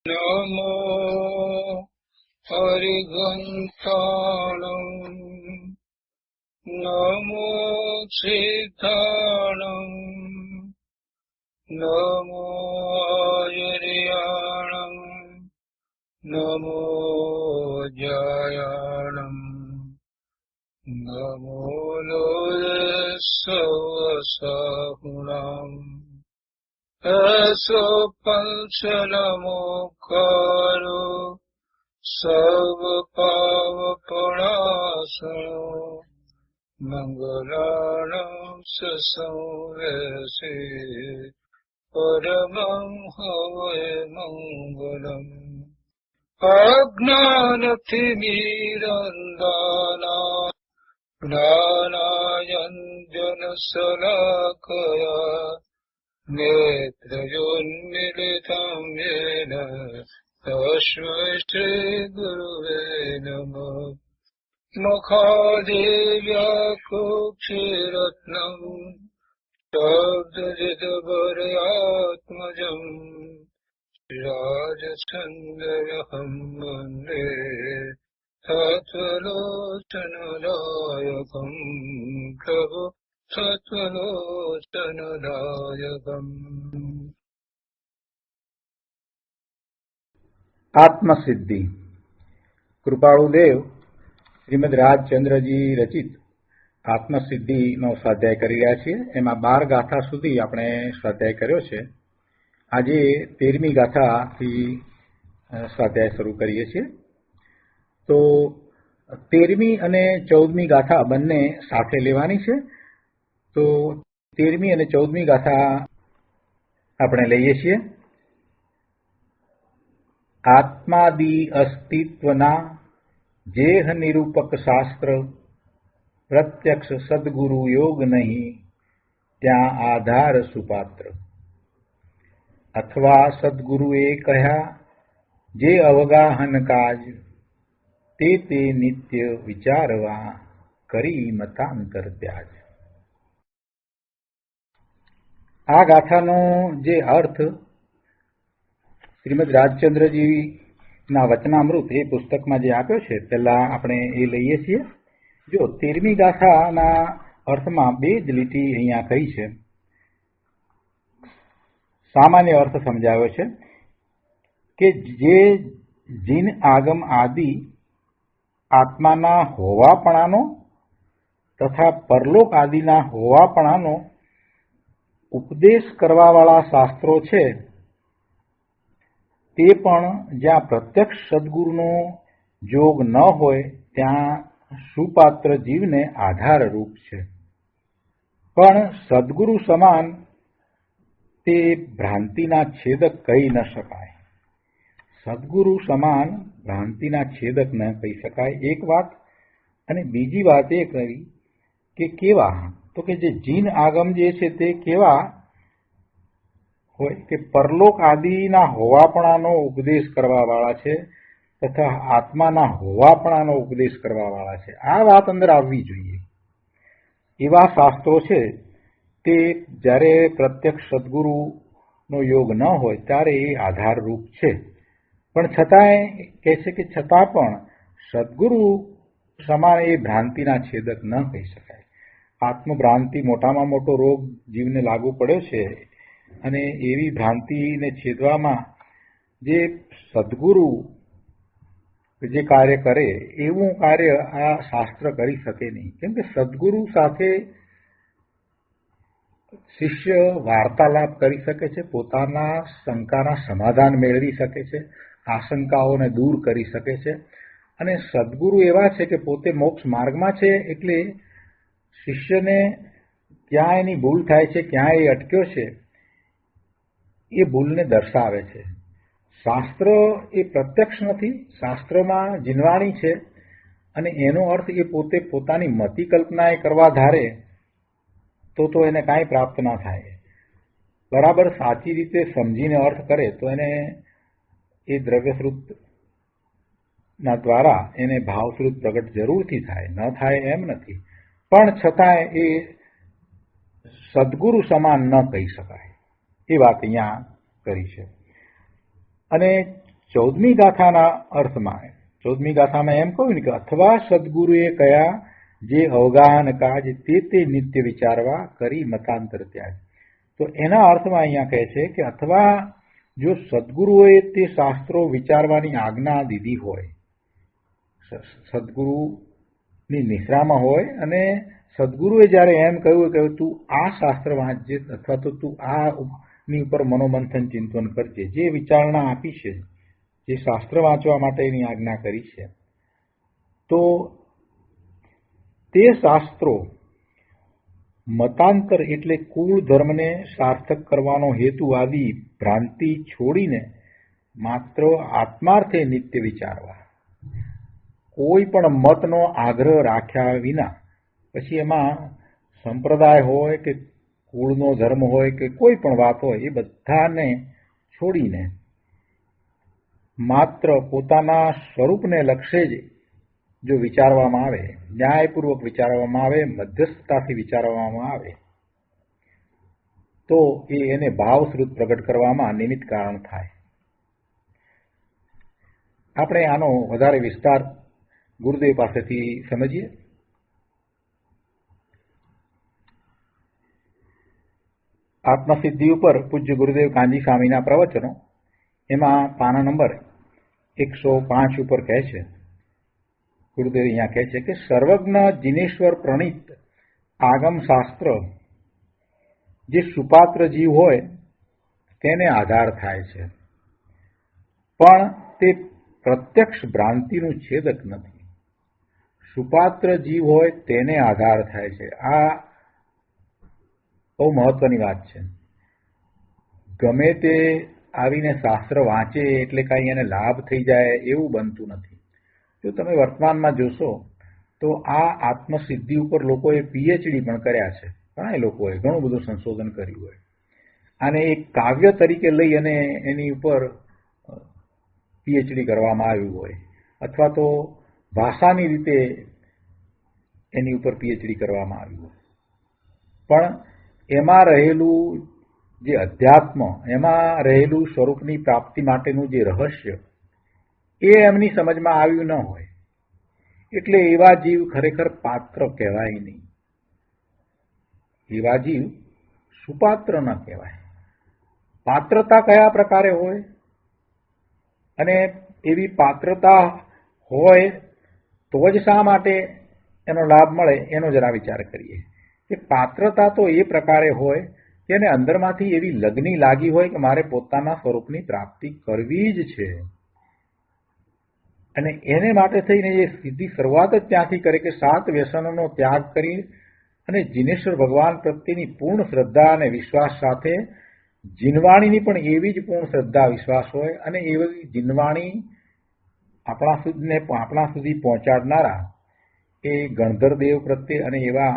નમો હરિગંથાણં નમો સિદ્ધાણં નમો આયર્યાણં નમો જયાણં નમો લોયસવસાહુણાં એસો પંચનમોકારો સર્વપાવપણાસનો મંગલાનાં સંવેશે પરમં હવૈ મંગલમ અજ્ઞાનતિમિરંધાનાં જ્ઞાનાંજનશલાકયા નેત્રયોન્મિલિतं येन तस्मै श्रीगुरुवे नमः मुखादेव्याकुक्षिरत्नं शब्दजितवर्यात्मजम् राजचन्द्रहं वन्दे तत्त्वलोचनदायकं प्रभु સત્વલોચનદાયકમ. આત્મસિદ્ધિ. કૃપાળુદેવ શ્રીમદ રાજચંદ્રજી રચિત આત્મસિદ્ધિનો સ્વાધ્યાય કરી રહ્યા છીએ. એમાં 12 ગાથા સુધી આપણે સ્વાધ્યાય કર્યો છે. આજે 13મી ગાથાથી સ્વાધ્યાય શરૂ કરીએ છીએ. તો 13મી અને 14મી ગાથા બંને સાથે લેવાની છે. તો 13મી અને 14મી ગાથા આપણે લઈએ છીએ. આત્માદિ અસ્તિત્વના જેહ નિરૂપક શાસ્ત્ર પ્રત્યક્ષ સદગુરુ યોગ નહીં ત્યાં આધાર સુપાત્ર. અથવા સદગુરુએ કહ્યા જે અવગાહન કાજ તે નિત્ય વિચારવા કરી મતાંતર ત્યાજ. આ ગાથાનો જે અર્થ શ્રીમદ રાજચંદ્રજીના વચનામૃત એ પુસ્તકમાં જે આપ્યો છે પહેલા આપણે એ લઈએ છીએ. જો 13મી ગાથાના અર્થમાં 2 જ લીટી અહીંયા કહી છે. સામાન્ય અર્થ સમજાવ્યો છે કે જે જીન આગમ આદિ આત્માના હોવાપણાનો તથા પરલોક આદિના હોવાપણાનો ઉપદેશ કરવાવાળા શાસ્ત્રો છે તે પણ જ્યાં પ્રત્યક્ષ સદગુરુનો જોગ ન હોય ત્યાં સુપાત્ર જીવને આધારરૂપ છે. પણ સદગુરુ સમાન તે ભ્રાંતિના છેદક કહી ન શકાય. સદગુરુ સમાન ભ્રાંતિના છેદક ન કહી શકાય એક વાત. અને બીજી વાત એ કરી કે કેવા, તો કે જે જીન આગમ જે છે તે કેવા હોય કે પરલોક આદિના હોવાપણાનો ઉપદેશ કરવાવાળા છે તથા આત્માના હોવાપણાનો ઉપદેશ કરવાવાળા છે. આ વાત અંદર આવવી જોઈએ. એવા શાસ્ત્રો છે તે જ્યારે પ્રત્યક્ષ સદગુરુનો યોગ ન હોય ત્યારે એ આધારરૂપ છે. પણ છતાંય કહે છે કે છતાં પણ સદગુરુ સમાન એ ભ્રાંતિના છેદક ન કહી શકાય. આત્મભ્રાંતિ મોટામાં મોટો રોગ જીવને લાગુ પડ્યો છે અને એવી ભ્રાંતિને છેદવામાં જે સદગુરુ જે કાર્ય કરે એવું કાર્ય આ શાસ્ત્ર કરી શકે નહીં. કેમ કે સદગુરુ સાથે શિષ્ય વાર્તાલાપ કરી શકે છે, પોતાના શંકાના સમાધાન મેળવી શકે છે, આશંકાઓને દૂર કરી શકે છે. અને સદગુરુ એવા છે કે પોતે મોક્ષ માર્ગમાં છે એટલે શિષ્યને ક્યાં એની ભૂલ થાય છે, ક્યાં એ અટક્યો છે એ ભૂલને દર્શાવે છે. શાસ્ત્ર એ પ્રત્યક્ષ નથી, શાસ્ત્રોમાં જીનવાણી છે અને એનો અર્થ એ પોતે પોતાની મતિ કલ્પનાએ કરવા ધારે તો એને કાંઈ પ્રાપ્ત ના થાય. બરાબર સાચી રીતે સમજીને અર્થ કરે તો એને એ દ્રવ્યશ્રુતના દ્વારા એને ભાવશ્રુત પ્રગટ જરૂરથી થાય, ન થાય એમ નથી. પણ છતાંય એ સદગુરુ સમાન ન કહી શકાય એ વાત અહીંયા કરી છે. અને 14મી ગાથાના અર્થમાં 14મી ગાથામાં એમ કહ્યું ને કે અથવા સદગુરુએ કયા જે અવગાહન કાજ તે નિત્ય વિચારવા કરી મતાંતર ત્યાગ. તો એના અર્થમાં અહીંયા કહે છે કે અથવા જો સદગુરુએ તે શાસ્ત્રો વિચારવાની આજ્ઞા દીધી હોય, સદગુરુની નિશ્રામાં હોય અને સદગુરુએ જ્યારે એમ કહ્યું કે તું આ શાસ્ત્ર વાંચજે અથવા તો તું આની ઉપર મનોમંથન ચિંતન કરજે, જે વિચારણા આપી છે, જે શાસ્ત્ર વાંચવા માટેની આજ્ઞા કરી છે, તો તે શાસ્ત્રો મતાંતર એટલે કુળ ધર્મને સાર્થક કરવાનો હેતુવાદી ભ્રાંતિ છોડીને માત્ર આત્માર્થે નિત્ય વિચારવા, કોઈ પણ મતનો આગ્રહ રાખ્યા વિના, પછી એમાં સંપ્રદાય હોય કે કુળનો ધર્મ હોય કે કોઈ પણ વાત હોય, એ બધાને છોડીને માત્ર પોતાના સ્વરૂપને લક્ષ્ય જ જો વિચારવામાં આવે, ન્યાયપૂર્વક વિચારવામાં આવે, મધ્યસ્થતાથી વિચારવામાં આવે, તો એને ભાવશ્રુત પ્રગટ કરવામાં નિમિત્ત કારણ થાય. આપણે આનો વધારે વિસ્તાર ગુરુદેવ પાસેથી સમજીએ. આત્મસિદ્ધિ ઉપર પૂજ્ય ગુરુદેવ કાંજી સ્વામીના પ્રવચનો, એમાં પાના નંબર 105 ઉપર કહે છે, ગુરુદેવ અહીંયા કહે છે કે સર્વજ્ઞ જીનેશ્વર પ્રણીત આગમ શાસ્ત્ર જે સુપાત્ર જીવ હોય તેને આધાર થાય છે, પણ તે પ્રત્યક્ષ ભ્રાંતિનું છેદક નથી. સુપાત્ર જીવ હોય તેને આધાર થાય છે. આ બહુ મહત્વની વાત છે. ગમે તે આવીને શાસ્ત્ર વાંચે એટલે કાંઈ એને લાભ થઈ જાય એવું બનતું નથી. જો તમે વર્તમાનમાં જોશો તો આ આત્મસિદ્ધિ ઉપર લોકોએ પીએચડી પણ કર્યા છે. ઘણા લોકોએ ઘણું બધું સંશોધન કર્યું હોય, અને એક કાવ્ય તરીકે લઈ અને એની ઉપર પીએચડી કરવામાં આવ્યું હોય, અથવા તો ભાષાની રીતે એની ઉપર પીએચડી કરવામાં આવ્યું હોય, પણ એમાં રહેલું જે અધ્યાત્મ, એમાં રહેલું સ્વરૂપની પ્રાપ્તિ માટેનું જે રહસ્ય, એ એમની સમજમાં આવ્યું ન હોય, એટલે એવા જીવ ખરેખર પાત્ર કહેવાય નહીં. એવા જીવ સુપાત્ર ન કહેવાય. પાત્રતા કયા પ્રકારે હોય, અને એવી પાત્રતા હોય તો જ શા માટે એનો લાભ મળે એનો જરા વિચાર કરીએ. કે પાત્રતા તો એ પ્રકારે હોય કે એને અંદરમાંથી એવી લગ્ની લાગી હોય કે મારે પોતાના સ્વરૂપની પ્રાપ્તિ કરવી જ છે, અને એને માટે થઈને એ સીધી શરૂઆત જ ત્યાંથી કરે કે 7 વ્યસનોનો ત્યાગ કરી અને જીનેશ્વર ભગવાન પ્રત્યેની પૂર્ણ શ્રદ્ધા અને વિશ્વાસ સાથે જીનવાણીની પણ એવી જ પૂર્ણ શ્રદ્ધા વિશ્વાસ હોય, અને એવી જીનવાણી આપણા સુધી પહોંચાડનારા એ ગણધર દેવ પ્રત્યે અને એવા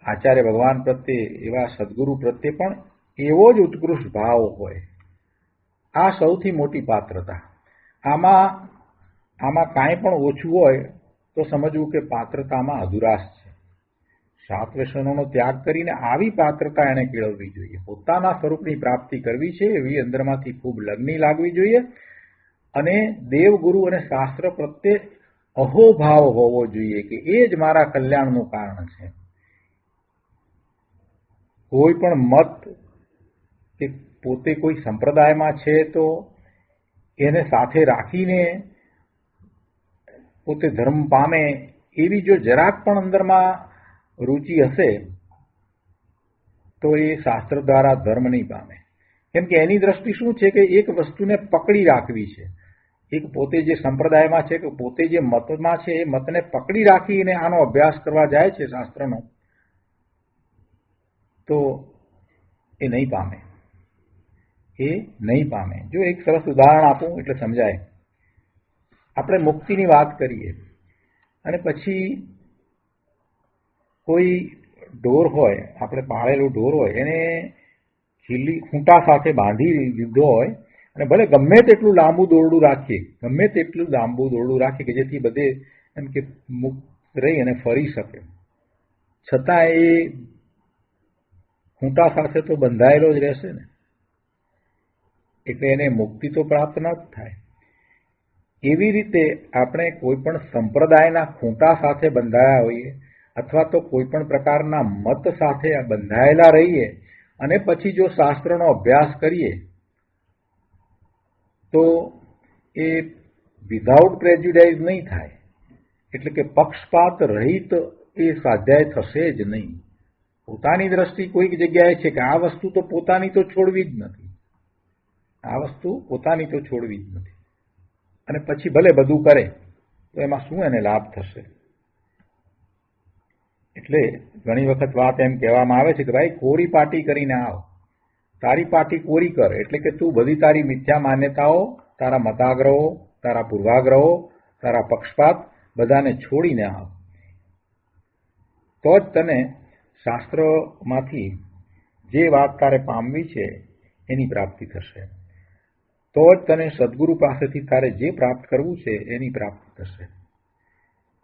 આચાર્ય ભગવાન પ્રત્યે, એવા સદગુરુ પ્રત્યે પણ એવો જ ઉત્કૃષ્ટ ભાવ હોય. આ સૌથી મોટી પાત્રતા. આમાં કાંઈ પણ ઓછું હોય તો સમજવું કે પાત્રતામાં અધુરાશ છે. 7 વ્યસનોનો ત્યાગ કરીને આવી પાત્રતા એને કેળવવી જોઈએ. પોતાના સ્વરૂપની પ્રાપ્તિ કરવી છે એવી અંદરમાંથી ખૂબ લગ્ની લાગવી જોઈએ, અને દેવગુરુ અને શાસ્ત્ર પ્રત્યે અહોભાવ હોવો જોઈએ કે એ જ મારા કલ્યાણનું કારણ છે. કોઈ પણ મત કે પોતે કોઈ સંપ્રદાયમાં છે તો એને સાથે રાખીને પોતે ધર્મ પામે એવી જો જરાક પણ અંદરમાં રુચિ હશે તો એ શાસ્ત્ર દ્વારા ધર્મ નહીં પામે. કેમ કે એની દ્રષ્ટિ શું છે કે એક વસ્તુને પકડી રાખવી છે. એક પોતે જે સંપ્રદાયમાં છે કે પોતે જે મતમાં છે એ મતને પકડી રાખીને આનો અભ્યાસ કરવા જાય છે શાસ્ત્રનો, તો એ નહીં પામે. એ નહીં પામે. જો એક સરસ ઉદાહરણ આપું એટલે સમજાય. આપણે મુક્તિની વાત કરીએ અને પછી કોઈ ઢોર હોય, આપણે પાળેલું ઢોર હોય, એને ખીલી ખૂંટા સાથે બાંધી લીધો હોય, અને ભલે ગમે તેટલું લાંબુ દોરડું રાખીએ કે જેથી બધે એમ કે મુક્ત રહી અને ફરી શકે, છતાં એ ખૂંટા સાથે તો બંધાયેલો જ રહેશે ને. એટલે એને મુક્તિ તો પ્રાપ્ત ન જ થાય. એવી રીતે આપણે કોઈ પણ સંપ્રદાયના ખૂંટા સાથે બંધાયા હોઈએ અથવા તો કોઈ પણ પ્રકારના મત સાથે બંધાયેલા રહીએ અને પછી જો શાસ્ત્રનો અભ્યાસ કરીએ તો એ વિધાઉટ પ્રેજ્યુડાઇઝ નહીં થાય, એટલે કે પક્ષપાત રહિત એ સ્વાધ્યાય થશે જ નહીં. પોતાની દ્રષ્ટિ કોઈક જગ્યાએ છે કે આ વસ્તુ તો પોતાની તો છોડવી જ નથી, આ વસ્તુ પોતાની તો છોડવી જ નથી, અને પછી ભલે બધું કરે તો એમાં શું એને લાભ થશે. એટલે ઘણી વખત વાત એમ કહેવામાં આવે છે કે ભાઈ કોરી પાટી કરીને આવ, તારી પાટી કોરી કર, એટલે કે તું બધી તારી મિથ્યા માન્યતાઓ, તારા મતાગ્રહો, તારા પૂર્વાગ્રહો, તારા પક્ષપાત બધાને છોડીને આવ, તો જ તને શાસ્ત્રમાંથી જે વાત તારે પામવી છે એની પ્રાપ્તિ થશે, તો જ તને સદગુરુ પાસેથી તારે જે પ્રાપ્ત કરવું છે એની પ્રાપ્તિ થશે.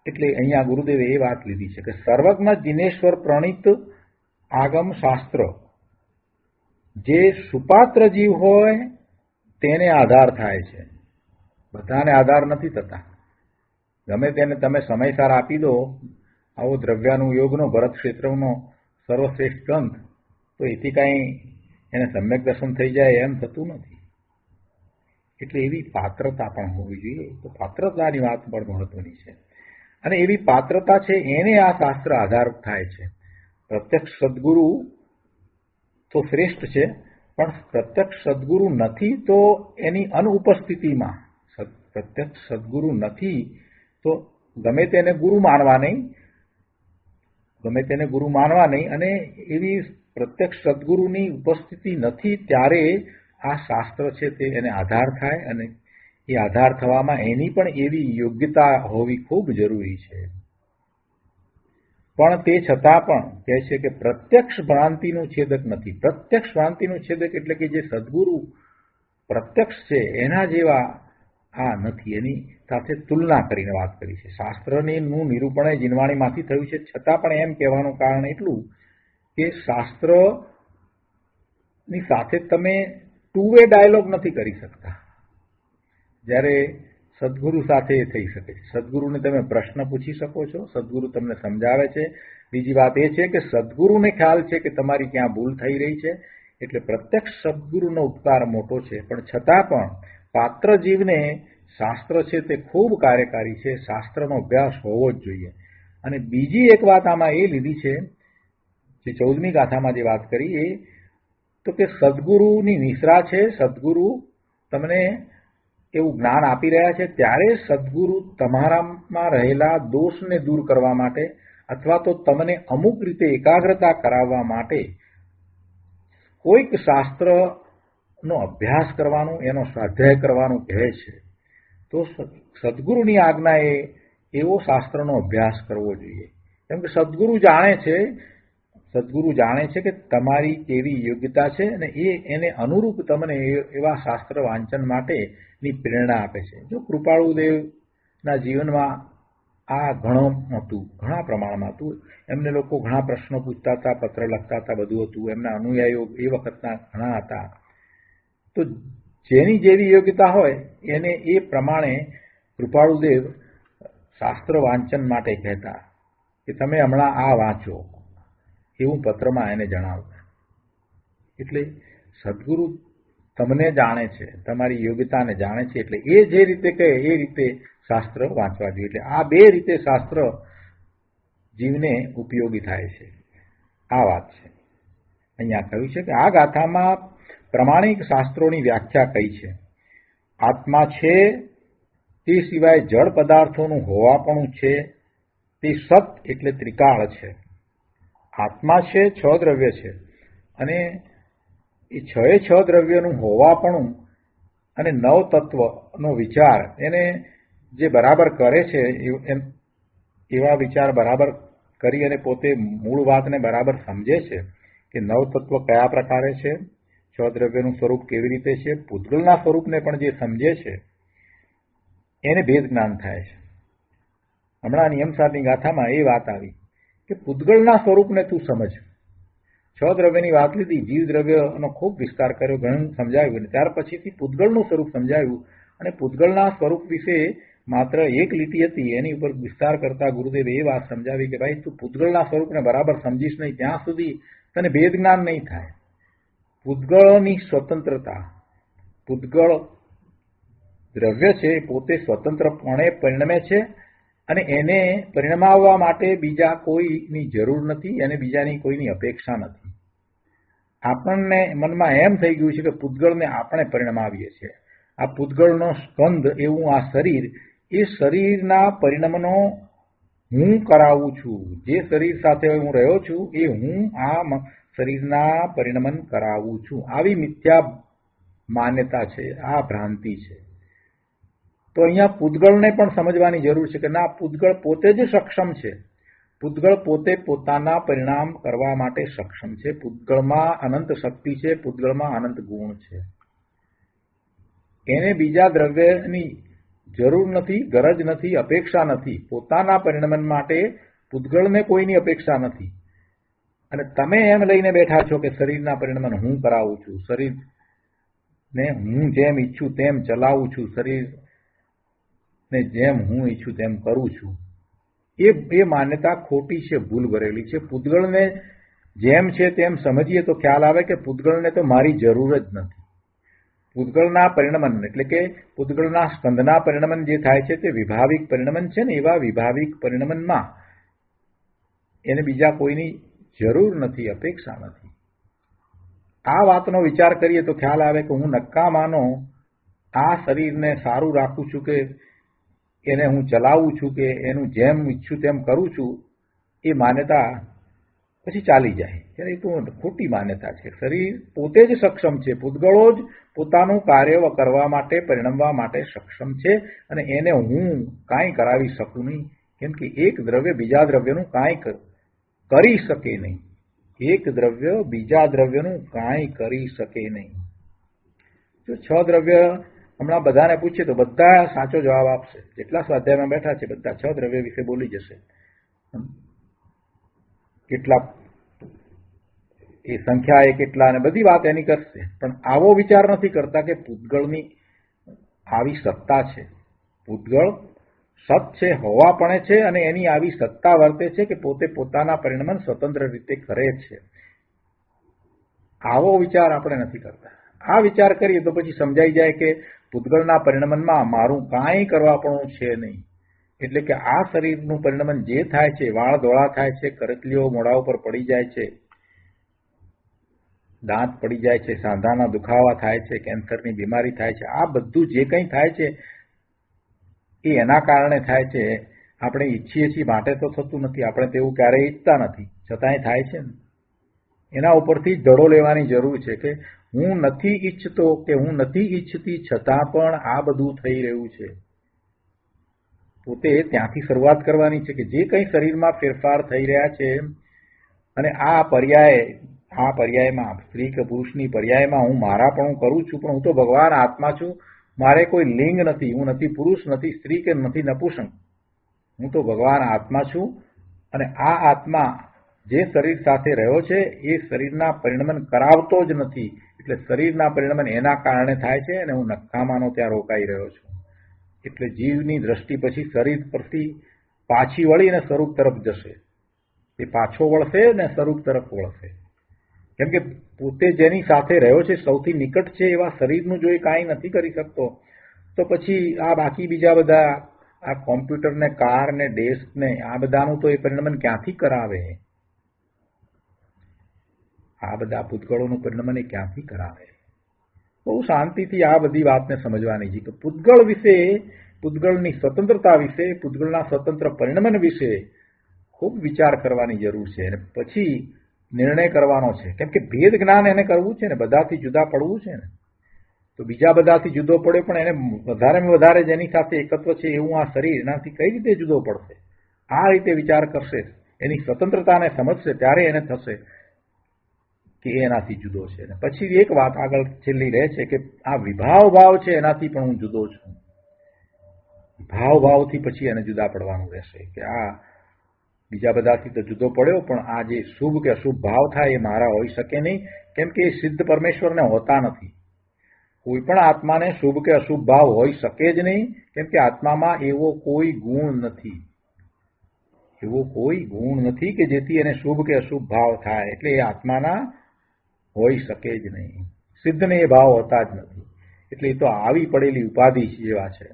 એટલે અહીંયા ગુરુદેવે એ વાત લીધી છે કે સર્વજ્ઞ જિનેશ્વર પ્રણીત આગમ શાસ્ત્ર જે સુપાત્ર જીવ હોય તેને આધાર થાય છે, બધાને આધાર નથી થતા. ગમે તેને તમે સમયસાર આપી દો આવો દ્રવ્યાનુયોગનો ભરત ક્ષેત્રનો સર્વશ્રેષ્ઠ ગ્રંથ, તો એથી કાંઈ એને સમ્યક દર્શન થઈ જાય એમ થતું નથી. એટલે એવી પાત્રતા પણ હોવી જોઈએ. તો પાત્રતાની વાત પણ મહત્વની છે, અને એવી પાત્રતા છે એને આ શાસ્ત્ર આધાર થાય છે. પ્રત્યક્ષ સદગુરુ તો શ્રેષ્ઠ છે, પણ પ્રત્યક્ષ સદગુરુ નથી તો એની અનુપસ્થિતિમાં, પ્રત્યક્ષ સદગુરુ નથી તો ગમે તેને ગુરુ માનવા નહીં, અને એવી પ્રત્યક્ષ સદગુરુની ઉપસ્થિતિ નથી ત્યારે આ શાસ્ત્ર છે તે એને આધાર થાય, અને એ આધાર થવામાં એની પણ એવી યોગ્યતા હોવી ખૂબ જરૂરી છે. પણ તે છતાં પણ કહે છે કે પ્રત્યક્ષ ભ્રાંતિનું છેદક નથી. પ્રત્યક્ષ ભ્રાંતિનું છેદક એટલે કે જે સદગુરુ પ્રત્યક્ષ છે એના જેવા આ નથી, એની સાથે તુલના કરીને વાત કરી છે. શાસ્ત્રનું નિરૂપણ જીનવાણીમાંથી થયું છે, છતાં પણ એમ કહેવાનું કારણ એટલું કે શાસ્ત્રની સાથે તમે ટુ વે ડાયલોગ નથી કરી શકતા, જ્યારે સદગુરુ સાથે એ થઈ શકે છે. સદગુરુને તમે પ્રશ્ન પૂછી શકો છો, સદગુરુ તમને સમજાવે છે. બીજી વાત એ છે કે સદગુરુને ખ્યાલ છે કે તમારી ક્યાં ભૂલ થઈ રહી છે, એટલે પ્રત્યક્ષ સદગુરુનો ઉપકાર મોટો છે. પણ છતાં પણ પાત્ર જીવને શાસ્ત્ર છે તે ખૂબ કાર્યકારી છે, શાસ્ત્રનો અભ્યાસ હોવો જ જોઈએ. અને બીજી એક વાત આમાં એ લીધી છે, જે 14મી ગાથામાં જે વાત કરી એ તો કે સદગુરુની નિશ્રા છે, સદગુરુ તમને એવું જ્ઞાન આપી રહ્યા છે, ત્યારે સદગુરુ તમારામાં રહેલા દોષને દૂર કરવા માટે અથવા તો તમને અમુક રીતે એકાગ્રતા કરાવવા માટે કોઈક શાસ્ત્રનો અભ્યાસ કરવાનું, એનો સ્વાધ્યાય કરવાનું કહે છે. તો સદગુરુની આજ્ઞાએ એવો શાસ્ત્રનો અભ્યાસ કરવો જોઈએ, કેમ કે સદગુરુ જાણે છે કે તમારી કેવી યોગ્યતા છે, અને એને અનુરૂપ તમને એવા શાસ્ત્ર વાંચન માટેની પ્રેરણા આપે છે. જો કૃપાળુદેવના જીવનમાં આ ઘણા પ્રમાણમાં હતું. એમને લોકો ઘણા પ્રશ્નો પૂછતા હતા, પત્ર લખતા હતા, બધું હતું. એમના અનુયાયીઓ એ વખતના ઘણા હતા. તો જેની જેવી યોગ્યતા હોય એને એ પ્રમાણે કૃપાળુદેવ શાસ્ત્ર વાંચન માટે કહેતા કે તમે હમણાં આ વાંચો, એવું પત્રમાં એને જણાવતા. એટલે સદગુરુ તમને જાણે છે, તમારી યોગ્યતાને જાણે છે, એટલે એ જે રીતે કહે એ રીતે શાસ્ત્ર વાંચવા જોઈએ. એટલે આ બે રીતે શાસ્ત્ર જીવને ઉપયોગી થાય છે. આ વાત છે અહીંયા કહ્યું છે કે આ ગાથામાં પ્રમાણિક શાસ્ત્રોની વ્યાખ્યા કઈ છે. આત્મા છે તે સિવાય જળ પદાર્થોનું હોવાપણું છે તે સત એટલે ત્રિકાળ છે. આત્મા છે 6 દ્રવ્ય છે, અને એ 6 દ્રવ્યનું હોવાપણું અને 9 તત્વનો વિચાર એને જે બરાબર કરે છે એવા વિચાર બરાબર કરી અને પોતે મૂળ વાતને બરાબર સમજે છે કે 9 તત્વ કયા પ્રકારે છે, 6 દ્રવ્યનું સ્વરૂપ કેવી રીતે છે, પૂતગલના સ્વરૂપને પણ જે સમજે છે એને ભેદ જ્ઞાન થાય છે. હમણાં નિયમસારની ગાથામાં એ વાત આવી કે પૂતગલના સ્વરૂપને તું સમજ, છ દ્રવ્યની વાત લીધી, જીવ દ્રવ્યનો ખૂબ વિસ્તાર કર્યો, ઘણું સમજાવ્યું, અને ત્યાર પછીથી પૂતગળનું સ્વરૂપ સમજાવ્યું, અને પૂતગળના સ્વરૂપ વિશે માત્ર એક લીટી હતી, એની ઉપર વિસ્તાર કરતા ગુરુદેવે એ વાત સમજાવી કે ભાઈ તું પૂતગળના સ્વરૂપને બરાબર સમજીશ નહીં ત્યાં સુધી તને ભેદ જ્ઞાન નહીં થાય. પૂતગળની સ્વતંત્રતા, પૂતગળ દ્રવ્ય છે એ પોતે સ્વતંત્રપણે પરિણમે છે, અને એને પરિણમાવવા માટે બીજા કોઈની જરૂર નથી, અને બીજાની કોઈની અપેક્ષા નથી. આપણને મનમાં એમ થઈ ગયું છે કે પૂતગળને આપણે પરિણમાવીએ છીએ. આ પૂતગળનો સ્કંદ એવું આ શરીર, એ શરીરના પરિણમનો હું કરાવું છું. જે શરીર સાથે હું રહ્યો છું એ હું આ શરીરના પરિણમન કરાવું છું. આવી મિથ્યા માન્યતા છે, આ ભ્રાંતિ છે. તો અહીંયા પૂતગળને પણ સમજવાની જરૂર છે કે ના, પૂતગળ પોતે જ સક્ષમ છે. પૂતગળ પોતે પોતાના પરિણામ કરવા માટે સક્ષમ છે. પૂતગળમાં અનંત શક્તિ છે, પૂતગળમાં અનંત ગુણ છે. એને બીજા દ્રવ્યની જરૂર નથી, ગરજ નથી, અપેક્ષા નથી. પોતાના પરિણમન માટે પૂતગળને કોઈની અપેક્ષા નથી. અને તમે એમ લઈને બેઠા છો કે શરીરના પરિણમન હું કરાવું છું, શરીરને હું જેમ ઈચ્છું તેમ ચલાવું છું, શરીરને જેમ હું ઈચ્છું તેમ કરું છું. એ માન્યતા ખોટી છે, ભૂલ ભરેલી છે. પૂતગળને જેમ છે તેમ સમજીએ તો ખ્યાલ આવે કે પૂતગળને તો મારી જરૂર જ નથી. પૂતગળના પરિણમન એટલે કે પૂતગળના સ્કંદના પરિણમન જે થાય છે તે વિભાવિક પરિણમન છે ને, એવા વિભાવિક પરિણમનમાં એને બીજા કોઈની જરૂર નથી, અપેક્ષા નથી. આ વાતનો વિચાર કરીએ તો ખ્યાલ આવે કે હું નક્કામાનો આ શરીરને સારું રાખું છું, કે એને હું ચલાવું છું, કે એનું જેમ ઈચ્છું તેમ કરું છું, એ માન્યતા પછી ચાલી જાય. એ તો ખોટી માન્યતા છે. શરીર પોતે જ સક્ષમ છે. પૂતગળો જ પોતાનું કાર્ય કરવા માટે, પરિણમવા માટે સક્ષમ છે, અને એને હું કાંઈ કરાવી શકું નહીં. કેમ કે એક દ્રવ્ય બીજા દ્રવ્યનું કાંઈ કરી શકે નહીં. એક દ્રવ્ય બીજા દ્રવ્યનું કાંઈ કરી શકે નહીં. જો 6 દ્રવ્ય હમણાં બધાને પૂછીએ તો બધા સાચો જવાબ આપશે. જેટલા સ્વાધ્યાયમાં બેઠા છે બધા 6 દ્રવ્ય વિશે બોલી જશે. કેટલા એ સંખ્યા, એ કેટલા, અને બધી વાત એની કરશે. પણ આવો વિચાર નથી કરતા કે પૂતગળની આવી સત્તા છે. પૂતગળ સત છે, હોવાપણે છે, અને એની આવી સત્તા વર્તે છે કે પોતે પોતાના પરિણમન સ્વતંત્ર રીતે કરે છે. આવો વિચાર આપણે નથી કરતા. આ વિચાર કરીએ તો પછી સમજાઈ જાય કે પૂતગળના પરિણમનમાં મારું કાંઈ કરવાપણું છે નહીં. એટલે કે આ શરીરનું પરિણમન જે થાય છે, વાળ ધોળા થાય છે, કરચલીઓ મોઢા ઉપર પડી જાય છે, દાંત પડી જાય છે, સાંધાના દુખાવા થાય છે, કેન્સરની બીમારી થાય છે, આ બધું જે કંઈ થાય છે એ એના કારણે થાય છે. આપણે ઈચ્છીએ છીએ માટે તો થતું નથી. આપણે તેવું ક્યારેય ઈચ્છતા નથી, છતાંય થાય છે ને. એના ઉપરથી ધડો લેવાની જરૂર છે કે હું નથી ઈચ્છતો, કે હું નથી ઈચ્છતી, છતાં પણ આ બધું થઈ રહ્યું છે. પોતે ત્યાંથી શરૂઆત કરવાની છે કે જે કંઈ શરીરમાં ફેરફાર થઈ રહ્યા છે, અને આ પર્યાયમાં સ્ત્રી કે પુરુષની પર્યાયમાં હું મારાપણું કરું છું, પણ હું તો ભગવાન આત્મા છું. મારે કોઈ લિંગ નથી, હું નથી પુરુષ, નથી સ્ત્રી, કે નથી નપુંસક. હું તો ભગવાન આત્મા છું, અને આ આત્મા જે શરીર સાથે રહ્યો છે એ શરીરના પરિણમન કરાવતો જ નથી. એટલે શરીરના પરિણમન એના કારણે થાય છે, અને હું નક્કામાનો ત્યાં રોકાઈ રહ્યો છું. એટલે જીવની દ્રષ્ટિ પછી શરીર પરથી પાછી વળીને સ્વરૂપ તરફ જશે. એ પાછો વળશે ને સ્વરૂપ તરફ વળશે. કેમ કે પોતે જેની સાથે રહ્યો છે, સૌથી નિકટ છે એવા શરીરનું જો એ કાંઈ નથી કરી શકતો, તો પછી આ બાકી બીજા બધા આ કોમ્પ્યુટર ને, કાર ને, ડેસ્ક ને, આ બધાનું તો એ પરિણમન ક્યાંથી કરાવે? આ બધા પૂતગળોનું પરિણમન એ ક્યાંથી કરાવે? બહુ શાંતિથી આ બધી વાતને સમજવાની છે કે પૂતગળ વિશે, પૂતગળની સ્વતંત્રતા વિશે, પૂતગળના સ્વતંત્ર પરિણમન વિશે ખૂબ વિચાર કરવાની જરૂર છે, અને પછી નિર્ણય કરવાનો છે. કેમ કે ભેદ જ્ઞાન એને કરવું છે ને, બધાથી જુદા પડવું છે ને. તો બીજા બધાથી જુદો પડે, પણ એને વધારેમાં વધારે જેની સાથે એકત્વ છે એવું આ શરીર, એનાથી કઈ રીતે જુદો પડશે? આ રીતે વિચાર કરશે, એની સ્વતંત્રતાને સમજશે, ત્યારે એને થશે કે એનાથી જુદો છે. અને પછી એક વાત આગળ છેલ્લી રહે છે કે આ વિભાવ ભાવ છે એનાથી પણ હું જુદો છું. ભાવથી પછી એને જુદા પડવાનું રહેશે કે આ બીજા બધાથી તો જુદો પડ્યો, પણ આ જે શુભ કે અશુભ ભાવ થાય એ મારા હોઈ શકે નહીં, કેમ કે એ સિદ્ધ પરમેશ્વરને હોતા નથી. કોઈ પણ આત્માને શુભ કે અશુભ ભાવ હોઈ શકે જ નહીં, કેમ કે આત્મામાં એવો કોઈ ગુણ નથી. એવો કોઈ ગુણ નથી કે જેથી એને શુભ કે અશુભ ભાવ થાય, એટલે એ આત્માના હોઈ શકે જ નહીં. સિદ્ધને એ ભાવ હોતા જ નથી. એટલે એ તો આવી પડેલી ઉપાધિ જેવા છે.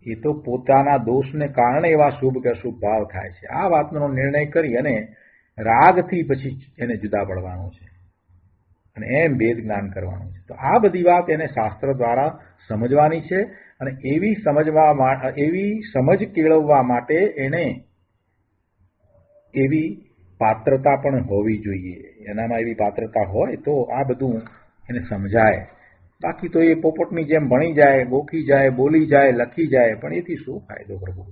એ તો પોતાના દોષને કારણે એવા શુભ કે અશુભ ભાવ થાય છે. આ વાતનો નિર્ણય કરી અને રાગથી પછી એને જુદા પડવાનું છે અને એમ ભેદ જ્ઞાન કરવાનું છે. તો આ બધી વાત એને શાસ્ત્ર દ્વારા સમજવાની છે અને એવી સમજ કેળવવા માટે એને એવી પાત્રતા પણ હોવી જોઈએ. એનામાં એવી પાત્રતા હોય તો આ બધું એને સમજાય. બાકી તો એ પોપટની જેમ ભણી જાય, ગોખી જાય, બોલી જાય, લખી જાય, પણ એથી શું ફાયદો પ્રભુ?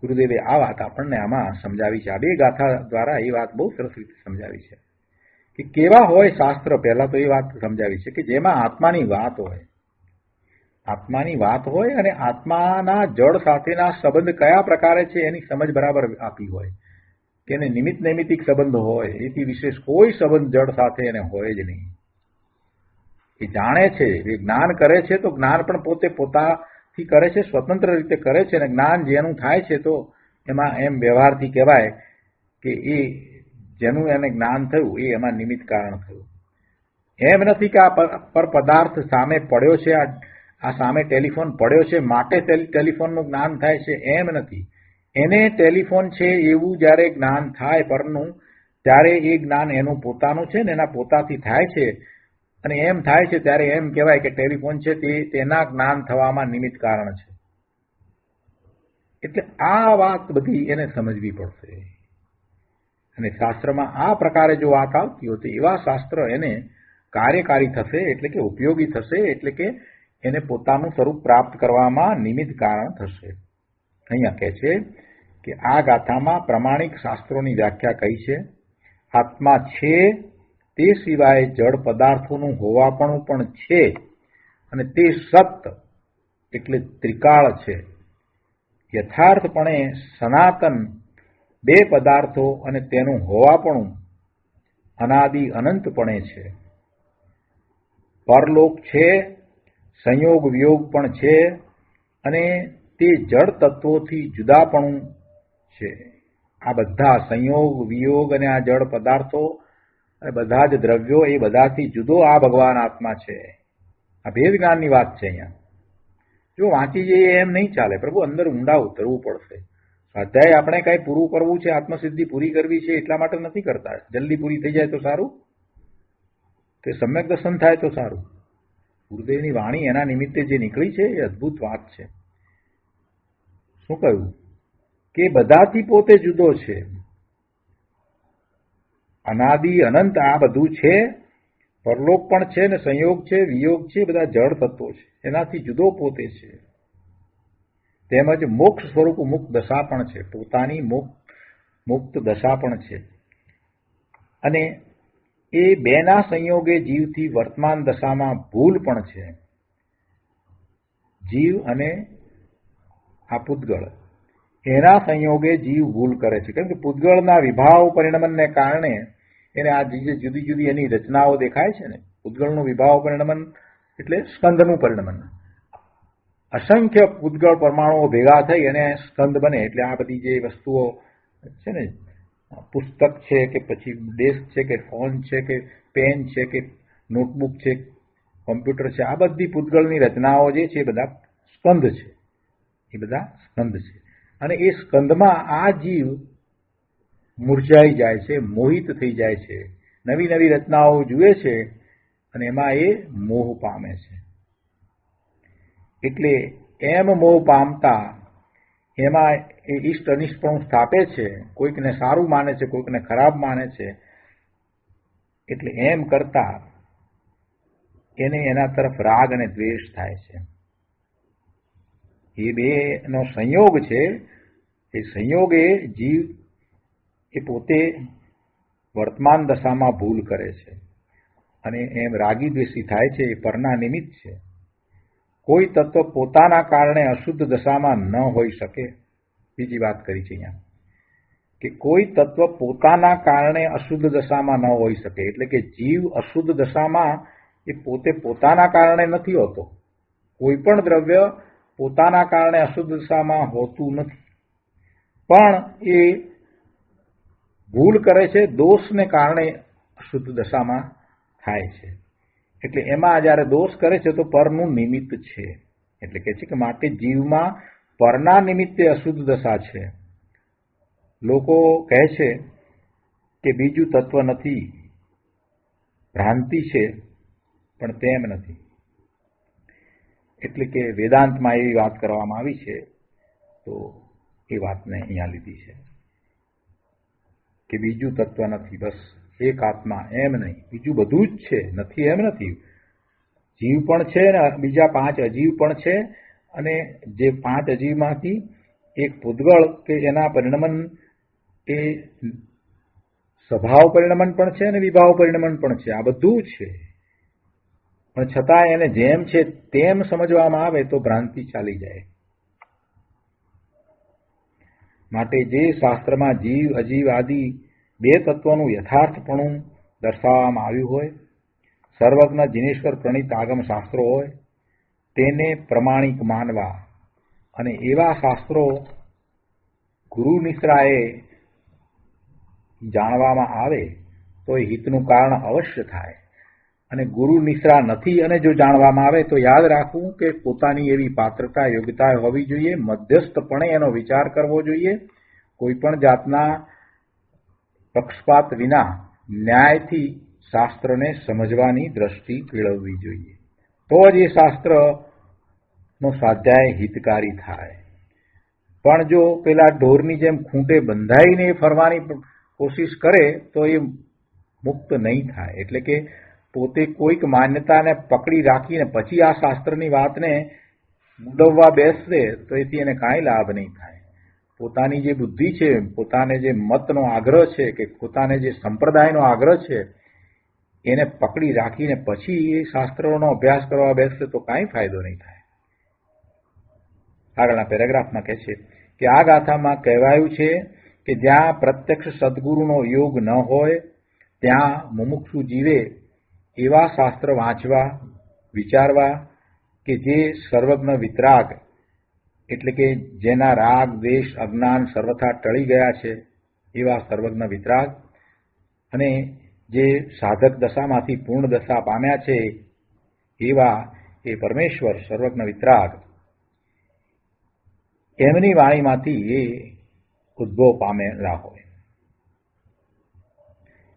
ગુરુદેવે આ વાત આપણને આમાં સમજાવી છે. આ બે ગાથા દ્વારા એ વાત બહુ સરસ રીતે સમજાવી છે કે કેવા હોય શાસ્ત્ર. પહેલા તો એ વાત સમજાવી છે કે જેમાં આત્માની વાત હોય, આત્માની વાત હોય અને આત્માના જળ સાથેના સંબંધ કયા પ્રકારે છે એની સમજ બરાબર આપી હોય, કે એને નિમિત્ત નૈમિત્તિક સંબંધ હોય, એથી વિશેષ કોઈ સંબંધ જળ સાથે એને હોય જ નહીં. એ જાણે છે, એ જ્ઞાન કરે છે, તો જ્ઞાન પણ પોતે પોતાથી કરે છે, સ્વતંત્ર રીતે કરે છે. અને જ્ઞાન જેનું થાય છે તો એમાં એમ વ્યવહારથી કહેવાય કે એ જેનું એને જ્ઞાન થયું એ એમાં નિમિત્ત કારણ થયું. એમ નથી કે આ પર પદાર્થ સામે પડ્યો છે, આ સામે ટેલિફોન પડ્યો છે માટે ટેલિફોનનું જ્ઞાન થાય છે, એમ નથી. એને ટેલિફોન છે એવું જ્યારે જ્ઞાન થાય પરનું, ત્યારે એ જ્ઞાન એનું પોતાનું છે ને એના પોતાથી થાય છે. અને એમ થાય છે ત્યારે એમ કહેવાય કે ટેલિફોન છે તે તેના જ્ઞાન થવામાં નિમિત્ત કારણ છે. એટલે આ વાત બધી એને સમજવી પડશે. અને શાસ્ત્રમાં આ પ્રકારે જો વાત આવતી હોય તો એવા શાસ્ત્ર એને કાર્યકારી થશે, એટલે કે ઉપયોગી થશે, એટલે કે એને પોતાનું સ્વરૂપ પ્રાપ્ત કરવામાં નિમિત્ત કારણ થશે. અહીંયા કહે છે કે આ ગાથામાં પ્રમાણિક શાસ્ત્રોની વ્યાખ્યા કહી છે. આત્મા છે તે સિવાય જળ પદાર્થોનું હોવાપણું પણ છે, અને તે સત એટલે ત્રિકાળ છે. યથાર્થપણે સનાતન બે પદાર્થો અને તેનું હોવાપણું અનાદિ અનંતપણે છે. પરલોક છે, સંયોગ વિયોગ પણ છે, અને તે જળ તત્વોથી જુદાપણું છે. આ બધા સંયોગ વિયોગ અને આ જળ પદાર્થો અને બધા જ દ્રવ્યો એ બધાથી જુદો આ ભગવાન આત્મા છે. આ ભેદ જ્ઞાનની વાત છે. અહીંયા જો વાંચી જઈએ એમ નહીં ચાલે. પ્રભુ અંદર ઊંડા ઉતરવું પડશે. સ્વાધ્યાય આપણે કઈ પૂરું કરવું છે, આત્મસિદ્ધિ પૂરી કરવી છે એટલા માટે નથી કરતા. જલ્દી પૂરી થઈ જાય તો સારું, તે સમ્યક દર્શન થાય તો સારું. ગુરુદેવની વાણી એના નિમિત્તે જે નીકળી છે એ અદ્ભુત વાત છે. શું કહ્યું કે બધાથી પોતે જુદો છે, અનાદિ અનંત આ બધું છે, પરલોક પણ છે ને સંયોગ છે, વિયોગ છે, બધા જળ તત્વો છે, એનાથી જુદો પોતે છે. તેમજ મોક્ષ સ્વરૂપ મુક્ત દશા પણ છે, પોતાની મુક્ત દશા પણ છે. અને એ બેના સંયોગે જીવથી વર્તમાન દશામાં ભૂલ પણ છે. જીવ અને આ પૂતગળ એના સંયોગે જીવ ભૂલ કરે છે, કેમ કે પૂતગળના વિભાવ પરિણમનને કારણે એને આ જે જુદી જુદી એની રચનાઓ દેખાય છે ને, પૂતગળનું વિભાવ પરિણમન એટલે સ્કંદનું પરિણમન. અસંખ્ય પૂતગળ પરમાણુઓ ભેગા થઈ અને સ્કંદ બને. એટલે આ બધી જે વસ્તુઓ છે ને, પુસ્તક છે કે પછી ડેસ્ક છે કે ફોન છે કે પેન છે કે નોટબુક છે, કોમ્પ્યુટર છે, આ બધી પૂતગળની રચનાઓ જે છે એ બધા સ્કંદ છે. એ બધા સ્કંદ છે. અને એ સ્કંદમાં આ જીવ મૂર્છાઈ જાય છે, મોહિત થઈ જાય છે, નવી નવી રચનાઓ જુએ છે અને એમાં એ મોહ પામે છે. એટલે એમ મોહ પામતા એમાં એ ઇષ્ટ અનિષ્ટ પણ સ્થાપે છે. કોઈકને સારું માને છે, કોઈકને ખરાબ માને છે. એટલે એમ કરતા એને એના તરફ રાગ અને દ્વેષ થાય છે. એ બેનો સંયોગ છે. એ સંયોગે જીવ એ પોતે વર્તમાન દશામાં ભૂલ કરે છે અને એમ રાગી દ્વેષી થાય છે. એ પરના નિમિત્ત છે. કોઈ તત્વ પોતાના કારણે અશુદ્ધ દશામાં ન હોઈ શકે. બીજી વાત કરી છે અહીંયા. કે કોઈ તત્વ પોતાના કારણે અશુદ્ધ દશામાં ન હોઈ શકે. એટલે કે જીવ અશુદ્ધ દશામાં એ પોતે પોતાના કારણે નથી હોતો. કોઈ પણ દ્રવ્ય પોતાના કારણે અશુદ્ધ દશામાં હોતું નથી, પણ એ ભૂલ કરે છે, દોષને કારણે અશુદ્ધ દશામાં થાય છે. એટલે એમાં જ્યારે દોષ કરે છે તો પરનું નિમિત્ત છે. એટલે કે છે કે માટે જીવમાં પરના નિમિત્તે અશુદ્ધ દશા છે. લોકો કહે છે કે બીજું તત્વ નથી, ભ્રાંતિ છે, પણ તેમ નથી. એટલે કે વેદાંતમાં એવી વાત કરવામાં આવી છે, તો એ વાતને અહીંયા લીધી છે કે બીજું તત્વ નથી, બસ એક આત્મા, એમ નહીં. બીજું બધું જ છે, નથી એમ નથી. જીવ પણ છે ને બીજા 5 અજીવ પણ છે, અને જે 5 અજીવમાંથી એક પૂતગળ કે એના પરિણમન એ સ્વભાવ પરિણમન પણ છે અને વિભાવ પરિણમન પણ છે. આ બધું છે, પણ છતાં એને જેમ છે તેમ સમજવામાં આવે તો ભ્રાંતિ ચાલી જાય. માટે જે શાસ્ત્રમાં જીવ અજીવ આદિ 2 તત્વોનું યથાર્થપણું દર્શાવવામાં આવ્યું હોય, સર્વજ્ઞ જીનેશ્વર પ્રણીત આગમ શાસ્ત્રો હોય, તેને પ્રમાણિક માનવા. અને એવા શાસ્ત્રો ગુરુ નિશ્રાએ જાણવામાં આવે તો એ હિતનું કારણ અવશ્ય થાય. અને ગુરુ નિશ્રા નથી અને જો જાણવામાં આવે તો યાદ રાખવું કે પોતાની એવી પાત્રતા યોગ્યતા હોવી જોઈએ, મધ્યસ્થપણે એનો વિચાર કરવો જોઈએ, કોઈ પણ જાતના પક્ષપાત વિના ન્યાયથી શાસ્ત્રને સમજવાની દ્રષ્ટિ કેળવવી જોઈએ. તો જ એ શાસ્ત્રનો સ્વાધ્યાય હિતકારી થાય. પણ જો પેલા ઢોરની જેમ ખૂંટે બંધાઈને ફરવાની કોશિશ કરે તો એ મુક્ત નહીં થાય. એટલે કે પોતે કોઈક માન્યતાને પકડી રાખીને પછી આ શાસ્ત્રની વાતને મૂલવવા બેસશે તો એથી એને કાંઈ લાભ નહીં થાય. પોતાની જે બુદ્ધિ છે, પોતાને જે મતનો આગ્રહ છે કે પોતાને જે સંપ્રદાયનો આગ્રહ છે, એને પકડી રાખીને પછી એ શાસ્ત્રોનો અભ્યાસ કરવા બેસશે તો કાંઈ ફાયદો નહીં થાય. આગળના પેરેગ્રાફમાં કહે છે કે આ ગાથામાં કહેવાયું છે કે જ્યાં પ્રત્યક્ષ સદગુરુનો યોગ ન હોય ત્યાં મુમુક્ષુ જીવે એવા શાસ્ત્ર વાંચવા, વિચારવા કે જે સર્વજ્ઞ વિતરાગ, એટલે કે જેના રાગ, દ્વેષ, અજ્ઞાન સર્વથા ટળી ગયા છે એવા સર્વજ્ઞ વિતરાગ, અને જે સાધક દશામાંથી પૂર્ણ દશા પામ્યા છે એવા એ પરમેશ્વર સર્વજ્ઞ વિતરાગ, એમની વાણીમાંથી એ ઉદ્ભવ પામેલા હોય.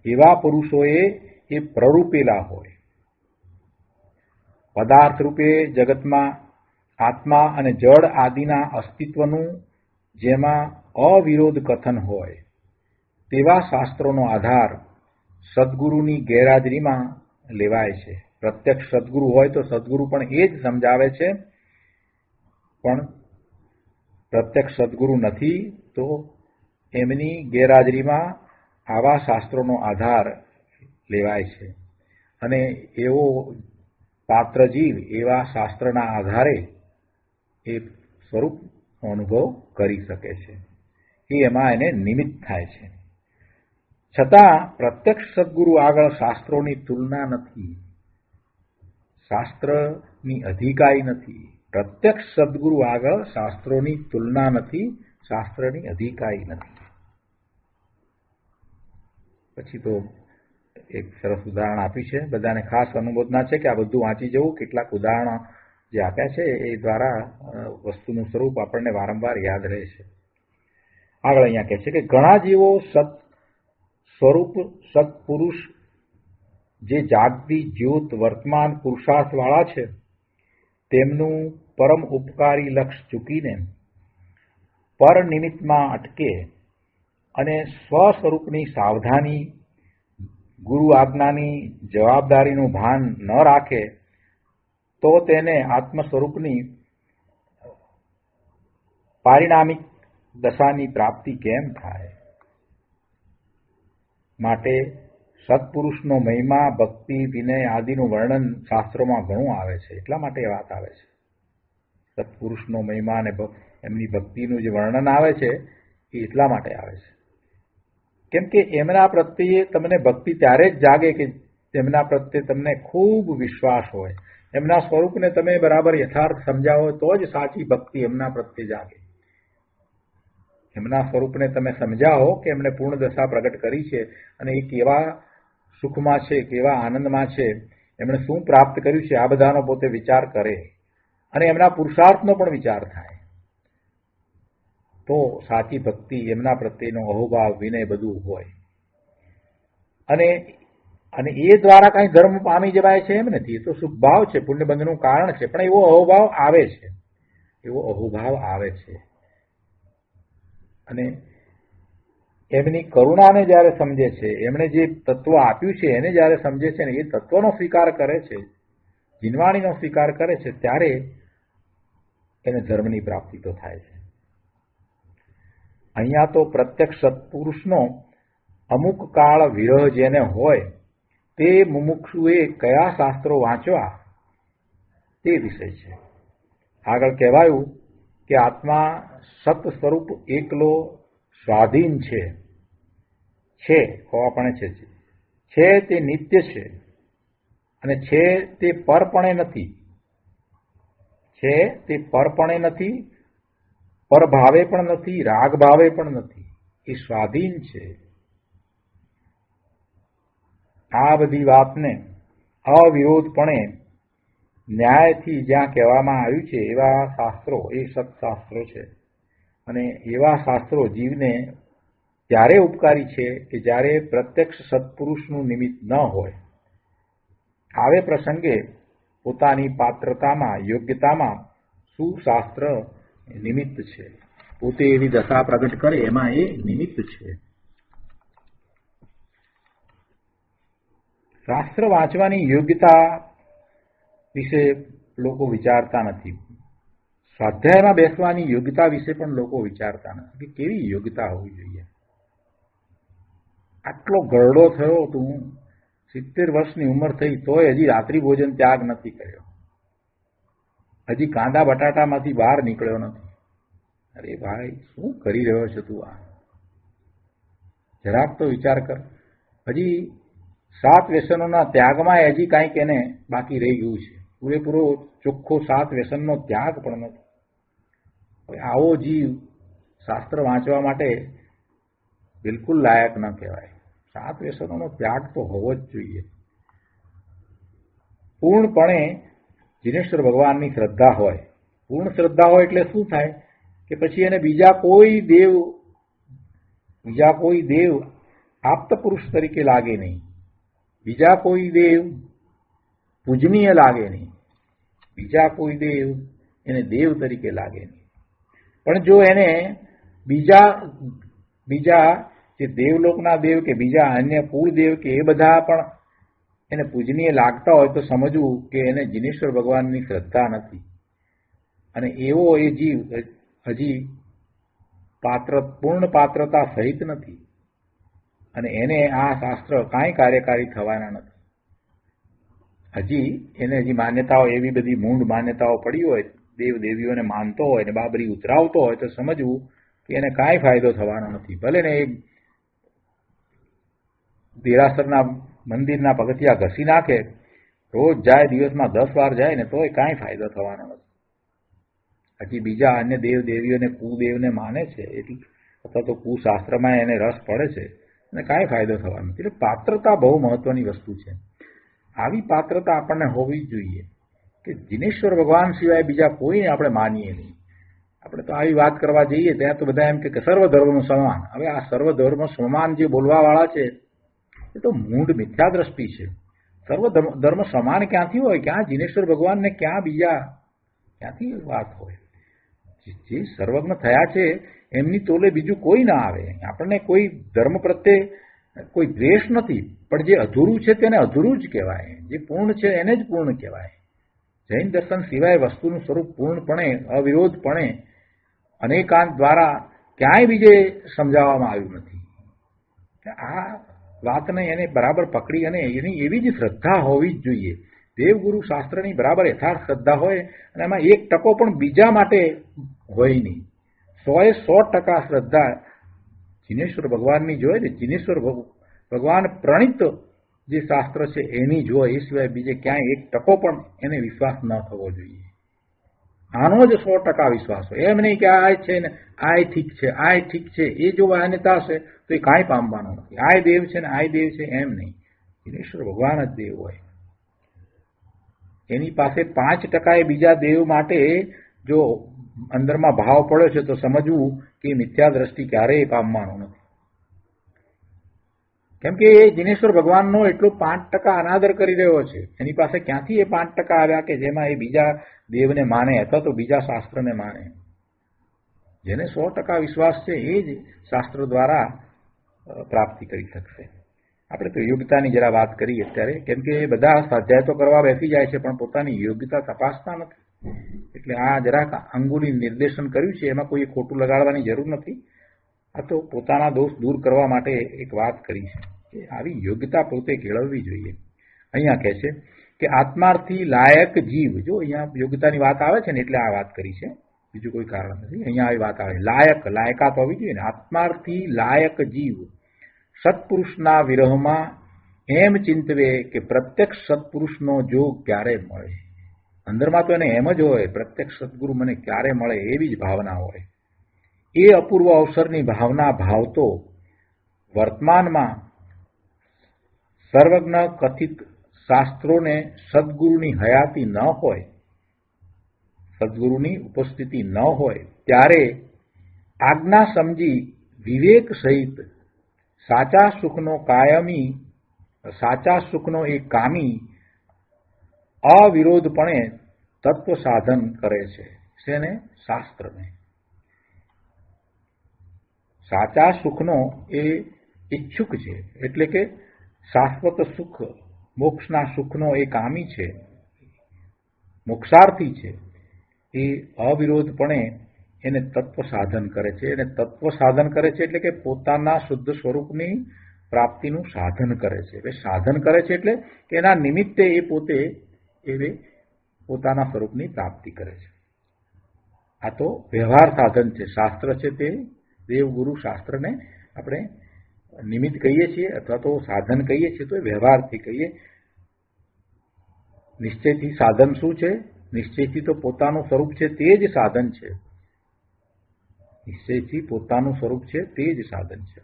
એવા પુરુષોએ એ પ્રરૂપેલા હોય. પદાર્થ રૂપે જગતમાં આત્મા અને જળ આદિના અસ્તિત્વનું જેમાં અવિરોધ કથન હોય તેવા શાસ્ત્રોનો આધાર સદગુરુની ગેરહાજરીમાં લેવાય છે. પ્રત્યક્ષ સદગુરુ હોય તો સદગુરુ પણ એ જ સમજાવે છે, પણ પ્રત્યક્ષ સદગુરુ નથી તો એમની ગેરહાજરીમાં આવા શાસ્ત્રોનો આધાર લેવાય છે. અને એવો પાત્ર જીવ એવા શાસ્ત્રના આધારે એ સ્વરૂપનો અનુભવ કરી શકે છે. એમાં એને નિમિત્ત થાય છે. છતાં પ્રત્યક્ષ સદગુરુ આગળ શાસ્ત્રોની તુલના નથી, શાસ્ત્રની અધિકારી નથી. પ્રત્યક્ષ સદગુરુ આગળ શાસ્ત્રોની તુલના નથી, શાસ્ત્રની અધિકારી નથી. પછી તો એક સરસ ઉદાહરણ આપ્યું છે, બધાને ખાસ અનુમોદના છે કે આ બધું વાંચી જવું. કેટલાક ઉદાહરણો જે આપ્યા છે એ દ્વારા વસ્તુનું સ્વરૂપ આપણને વારંવાર યાદ રહે છે. આગળ અહીંયા કહે છે કે ઘણા જીવો સત સ્વરૂપ સત્પુરુષ જે જાગતી જ્યોત વર્તમાન પુરુષાર્થવાળા છે તેમનું પરમ ઉપકારી લક્ષ ચૂકીને પર નિમિત્તમાં અટકે અને સ્વસ્વરૂપની સાવધાની, ગુરુ આજ્ઞાની જવાબદારીનું ભાન ન રાખે તો તેને આત્મ સ્વરૂપની પારિણામિક દશાની પ્રાપ્તિ કેમ થાય? માટે સત્પુરુષનો મહિમા, ભક્તિ, વિનય આદિનું વર્ણન શાસ્ત્રોમાં ઘણું આવે છે. એટલા માટે એ વાત આવે છે. સત્પુરુષનો મહિમા અને એમની ભક્તિનું જે વર્ણન આવે છે એ એટલા માટે આવે છે કેમ કે એમના પ્રત્યે તમને ભક્તિ ત્યારે જ જાગે કે તેમના પ્રત્યે તમને ખૂબ વિશ્વાસ હોય, એમના સ્વરૂપને તમે બરાબર યથાર્થ સમજાવો તો જ સાચી ભક્તિ એમના પ્રત્યે જાગે. એમના સ્વરૂપને તમે સમજાવો કે એમણે પૂર્ણ દશા પ્રગટ કરી છે અને એ કેવા સુખમાં છે, કેવા આનંદમાં છે, એમણે શું પ્રાપ્ત કર્યું છે, આ બધાનો પોતે વિચાર કરે અને એમના પુરુષાર્થનો પણ વિચાર થાય તો સાચી ભક્તિ એમના પ્રત્યેનો અહોભાવ, વિનય બધું હોય. અને એ દ્વારા કઈ ધર્મ પામી જવાય છે એમ નથી. એ તો સુખભાવ છે, પુણ્યબંધનું કારણ છે, પણ એવો અહોભાવ આવે છે, એવો અહોભાવ આવે છે. અને એમની કરુણાને જ્યારે સમજે છે, એમણે જે તત્વ આપ્યું છે એને જ્યારે સમજે છે ને એ તત્વનો સ્વીકાર કરે છે, જીનવાણીનો સ્વીકાર કરે છે, ત્યારે એને ધર્મની પ્રાપ્તિ તો થાય છે. અહીંયા તો પ્રત્યક્ષ સત્પુરુષનો અમુક કાળ વિરહ જેને હોય તે મુમુક્ષુએ કયા શાસ્ત્રો વાંચવા તે વિષય છે. આગળ કહેવાયું કે આત્મા સત સ્વરૂપ એકલો સ્વાધીન છે હોવાપણે છે તે નિત્ય છે અને છે તે પરપણે નથી, છે તે પરપણે નથી, પરભાવે પણ નથી, રાગ ભાવે પણ નથી, એ સ્વાધીન છે. આ બધી વાતને અવિરોધપણે ન્યાયથી જ્યાં કહેવામાં આવ્યું છે એવા શાસ્ત્રો એ સત્શાસ્ત્રો છે. અને એવા શાસ્ત્રો જીવને ત્યારે ઉપકારી છે કે જ્યારે પ્રત્યક્ષ સત્પુરુષનું નિમિત્ત ન હોય. આવે પ્રસંગે પોતાની પાત્રતામાં, યોગ્યતામાં શું શાસ્ત્ર નિમિત્ત છે, પોતે એવી દશા પ્રગટ કરે એમાં એ નિમિત્ત છે. શાસ્ત્ર વાંચવાની યોગ્યતા વિશે લોકો વિચારતા નથી. સ્વાધ્યાયમાં બેસવાની યોગ્યતા વિશે પણ લોકો વિચારતા નથી કે કેવી યોગ્યતા હોવી જોઈએ. આટલો ગરડો થયો તું, 70 વર્ષની ઉંમર થઈ તોય હજી રાત્રિ ભોજન ત્યાગ નથી કર્યો, હજી કાંદા બટાટામાંથી બહાર નીકળ્યો નથી. અરે ભાઈ, શું કરી રહ્યો છે તું? આ જરાક તો વિચાર કર. હજી 7 વ્યસનોના ત્યાગમાં હજી કાંઈક એને બાકી રહી ગયું છે. પૂરેપૂરો ચોખ્ખો 7 વ્યસનનો ત્યાગ પણ નથી. આવો જીવ શાસ્ત્ર વાંચવા માટે બિલકુલ લાયક ન કહેવાય. 7 વ્યસનોનો ત્યાગ તો હોવો જ જોઈએ. પૂર્ણપણે જીનેશ્વર ભગવાનની શ્રદ્ધા હોય. પૂર્ણ શ્રદ્ધા હોય એટલે શું થાય કે પછી એને બીજા કોઈ દેવ આપ્ત પુરુષ તરીકે લાગે નહીં, બીજા કોઈ દેવ પૂજનીય લાગે નહીં, બીજા કોઈ દેવ એને દેવ તરીકે લાગે નહીં. પણ જો એને બીજા જે દેવલોકના દેવ કે બીજા અન્ય કુળ દેવ કે એ બધા પણ એને પૂજનીય લાગતા હોય તો સમજવું કે એને જીનેશ્વર ભગવાનની શ્રદ્ધા નથી અને એવો એ જીવ હજી પૂર્ણ પાત્રતા સહિત નથી અને એને આ શાસ્ત્ર કાંઈ કાર્યકારી થવાના નથી. એને હજી માન્યતાઓ એવી બધી મૂંડ માન્યતાઓ પડી હોય, દેવ દેવીઓને માનતો હોય ને બાબરી ઉતરાવતો હોય તો સમજવું કે એને કાંઈ ફાયદો થવાનો નથી. ભલે ને એક દેરાસરના મંદિરના પગથિયા ઘસી નાખે, રોજ જાય, દિવસમાં 10 વાર જાય ને તોય કાંઈ ફાયદો થવાનો નથી. હજી બીજા અન્ય દેવ દેવીઓને કુદેવને માને છે અથવા તો કુશાસ્ત્રમાં એને રસ પડે છે અને કાંઈ ફાયદો થવાનો નથી. એટલે પાત્રતા બહુ મહત્વની વસ્તુ છે. આવી પાત્રતા આપણને હોવી જોઈએ કે જીનેશ્વર ભગવાન સિવાય બીજા કોઈને આપણે માનીએ નહીં. આપણે તો આવી વાત કરવા જઈએ ત્યાં તો બધા એમ કે સર્વધર્મ સમાન. હવે આ સર્વધર્મ સમાન જે બોલવાવાળા છે એ તો મૂળ મિથ્યા દ્રષ્ટિ છે. સર્વધર્મ સમાન ક્યાંથી હોય? ક્યાં જીનેશ્વર ભગવાનને ક્યાંથી વાત હોય? જે સર્વજ્ઞ થયા છે એમની તોલે બીજું કોઈ ના આવે. આપણને કોઈ ધર્મ પ્રત્યે કોઈ દ્વેષ નથી, પણ જે અધૂરું છે તેને અધૂરું જ કહેવાય, જે પૂર્ણ છે એને જ પૂર્ણ કહેવાય. જૈન દર્શન સિવાય વસ્તુનું સ્વરૂપ પૂર્ણપણે, અવિરોધપણે, અનેકાંત દ્વારા ક્યાંય બીજે સમજાવવામાં આવ્યું નથી. આ વાતને એને બરાબર પકડી અને એની એવી જ શ્રદ્ધા હોવી જ જોઈએ. દેવગુરુ શાસ્ત્રની બરાબર યથાર્થ શ્રદ્ધા હોય અને એમાં 1% પણ બીજા માટે હોય નહીં. 100% શ્રદ્ધા જિનેશ્વર ભગવાનની જોઈ ને, જિનેશ્વર ભગવાન પ્રણિત જે શાસ્ત્ર છે એની જોઈ, એ સિવાય બીજે ક્યાંય 1% પણ એને વિશ્વાસ ન થવો જોઈએ. આનો જ 100% વિશ્વાસ હોય. એમ નહીં કે આ છે ને આ ઠીક છે, આ ઠીક છે, એ જો માન્યતા હશે તો એ કાંઈ પામવાનું નથી. આ દેવ છે ને આ દેવ છે એમ નહીં. જિનેશ્વર ભગવાન જ દેવ હોય. એની પાસે 5% બીજા દેવ માટે જો અંદરમાં ભાવ પડ્યો છે તો સમજવું કે મિથ્યા દ્રષ્ટિ ક્યારેય પામવાનું નથી. કેમ કે એ જિનેશ્વર ભગવાનનો એટલો 5% અનાદર કરી રહ્યો છે. એની પાસે ક્યાંથી એ 5% આવ્યા કે જેમાં એ બીજા દેવને માને અથવા તો બીજા શાસ્ત્રને માને? જેને 100% વિશ્વાસ છે એ જ શાસ્ત્ર દ્વારા પ્રાપ્તિ કરી શકશે. આપણે તો યોગ્યતાની જરા વાત કરીએ અત્યારે, કેમ કે બધા સ્વાધ્યાય તો કરવા બેસી જાય છે પણ પોતાની યોગ્યતા તપાસતા નથી. એટલે આ જરાક અંગુલી નિર્દેશન કર્યું છે, એમાં કોઈ ખોટું લગાડવાની જરૂર નથી. આ તો પોતાના દોષ દૂર કરવા માટે એક વાત કરી છે કે આવી યોગ્યતા પોતે કેળવવી જોઈએ. અહીંયા કહે છે કે આત્માર્થી લાયક જીવ, જો અહીંયા યોગ્યતાની વાત આવે છે ને એટલે આ વાત કરી છે, બીજું કોઈ કારણ નથી. અહીંયા આવી વાત આવે, લાયકાત હોવી જોઈએ ને. આત્માર્થી લાયક જીવ સત્પુરુષના વિરહમાં એમ ચિંતવે કે પ્રત્યક્ષ સત્પુરુષનો જોગ ક્યારે મળે. અંદરમાં તો એને એમ જ હોય, પ્રત્યક્ષ સદગુરુ મને ક્યારે મળે એવી જ ભાવના હોય. એ અપૂર્વ અવસરની ભાવના ભાવતો વર્તમાનમાં સર્વજ્ઞ કથિત શાસ્ત્રોને સદગુરુની હયાતી ન હોય, સદગુરુની ઉપસ્થિતિ ન હોય ત્યારે આજ્ઞા સમજી વિવેક સહિત સાચા સુખનો એ કામી અવિરોધપણે તત્વ સાધન કરે છે. શેને? શાસ્ત્રને. સાચા સુખનો એ ઈચ્છુક છે, એટલે કે શાશ્વત સુખ, મોક્ષના સુખનો એ કામી છે, મોક્ષાર્થી છે. એ અવિરોધપણે એને તત્વ સાધન કરે છે. એને તત્વ સાધન કરે છે એટલે કે પોતાના શુદ્ધ સ્વરૂપની પ્રાપ્તિનું સાધન કરે છે. એટલે સાધન કરે છે એટલે કે એના નિમિત્તે એ પોતે એ પોતાના સ્વરૂપની પ્રાપ્તિ કરે છે. આ તો વ્યવહાર સાધન છે. શાસ્ત્ર છે તે દેવગુરુ શાસ્ત્રને આપણે નિમિત્ત કહીએ છીએ અથવા તો સાધન કહીએ છીએ, તો એ વ્યવહારથી કહીએ. નિશ્ચયથી સાધન શું છે? નિશ્ચયથી તો પોતાનું સ્વરૂપ છે તે જ સાધન છે. નિશ્ચયથી પોતાનું સ્વરૂપ છે તે જ સાધન છે.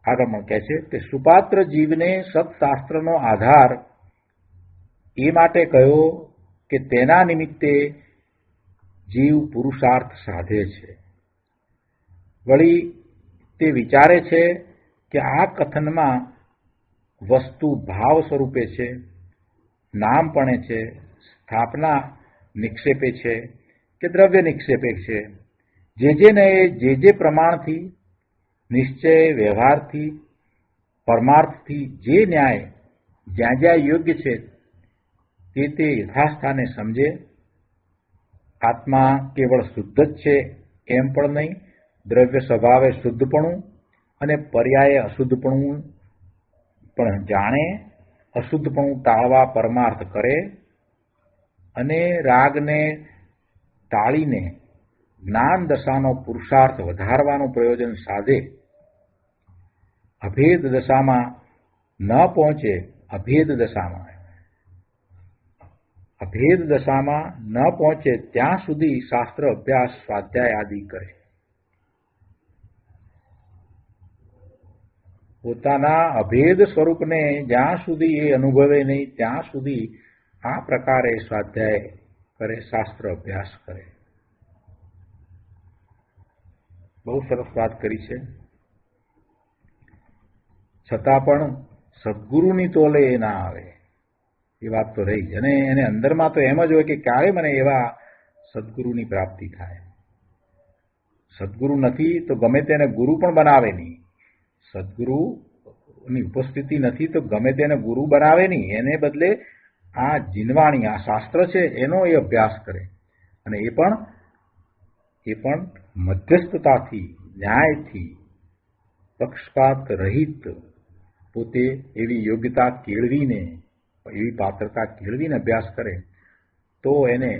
આગળ કહે છે કે સુપાત્ર જીવને સત્શાસ્ત્રનો આધાર એ માટે કહ્યો કે તેના નિમિત્તે જીવ પુરુષાર્થ સાધે છે. વળી તે વિચારે છે કે આ કથનમાં વસ્તુ ભાવ સ્વરૂપે છે, નામપણે છે, સ્થાપના નિક્ષેપે છે કે દ્રવ્ય નિક્ષેપે છે. જે પ્રમાણથી, નિશ્ચય, વ્યવહારથી, પરમાર્થથી જે ન્યાય જ્યાં જ્યાં યોગ્ય છે તે યથાસ્થાને સમજે. આત્મા કેવળ શુદ્ધ જ છે એમ પણ નહીં, દ્રવ્ય સ્વભાવે શુદ્ધપણું અને પર્યાય અશુદ્ધપણું પણ જાણે, અશુદ્ધપણું ટાળવા પરમાર્થ કરે અને રાગને ટાળીને જ્ઞાન દશાનો પુરુષાર્થ વધારવાનું પ્રયોજન સાધે. અભેદ દશામાં ન પહોંચે, અભેદ દશામાં ન પહોંચે ત્યાં સુધી શાસ્ત્ર અભ્યાસ, સ્વાધ્યાય આદિ કરે. પોતાના અભેદ સ્વરૂપને જ્યાં સુધી એ અનુભવે નહીં ત્યાં સુધી આ પ્રકારે સ્વાધ્યાય કરે, શાસ્ત્ર અભ્યાસ કરે. બહુ સરસ વાત કરી છે. છતાં પણ સદગુરુની તોલે એ ના આવે એ વાત તો રહી. અને એને અંદરમાં તો એમ જ હોય કે ક્યારે મને એવા સદગુરુની પ્રાપ્તિ થાય. સદગુરુ નથી તો ગમે તેને ગુરુ પણ બનાવે નહીં. સદગુરુની ઉપસ્થિતિ નથી તો ગમે તેને ગુરુ બનાવે નહીં. એને બદલે આ જીનવાણી, આ શાસ્ત્ર છે એનો એ અભ્યાસ કરે. અને એ પણ મધ્યસ્થતાથી, ન્યાયથી, પક્ષપાત રહિત પોતે એવી યોગ્યતા કેળવીને, એવી પાત્રતા કેળવીને અભ્યાસ કરે તો એને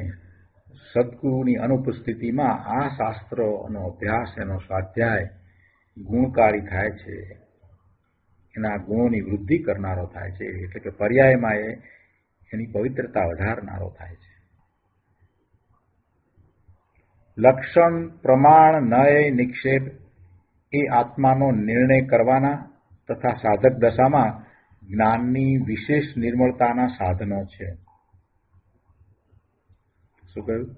સદગુરુની અનુપસ્થિતિમાં આ શાસ્ત્રનો અભ્યાસ, એનો સ્વાધ્યાય ગુણકારી થાય છે, એના ગુણોની વૃદ્ધિ કરનારો થાય છે, એટલે કે પર્યાયમાં એની પવિત્રતા વધારનારો થાય છે. લક્ષણ, પ્રમાણ, નય, નિક્ષેપ એ આત્માનો નિર્ણય કરવાના તથા સાધક દશામાં જ્ઞાનની વિશેષ નિર્મળતાના સાધનો છે. શું કહ્યું?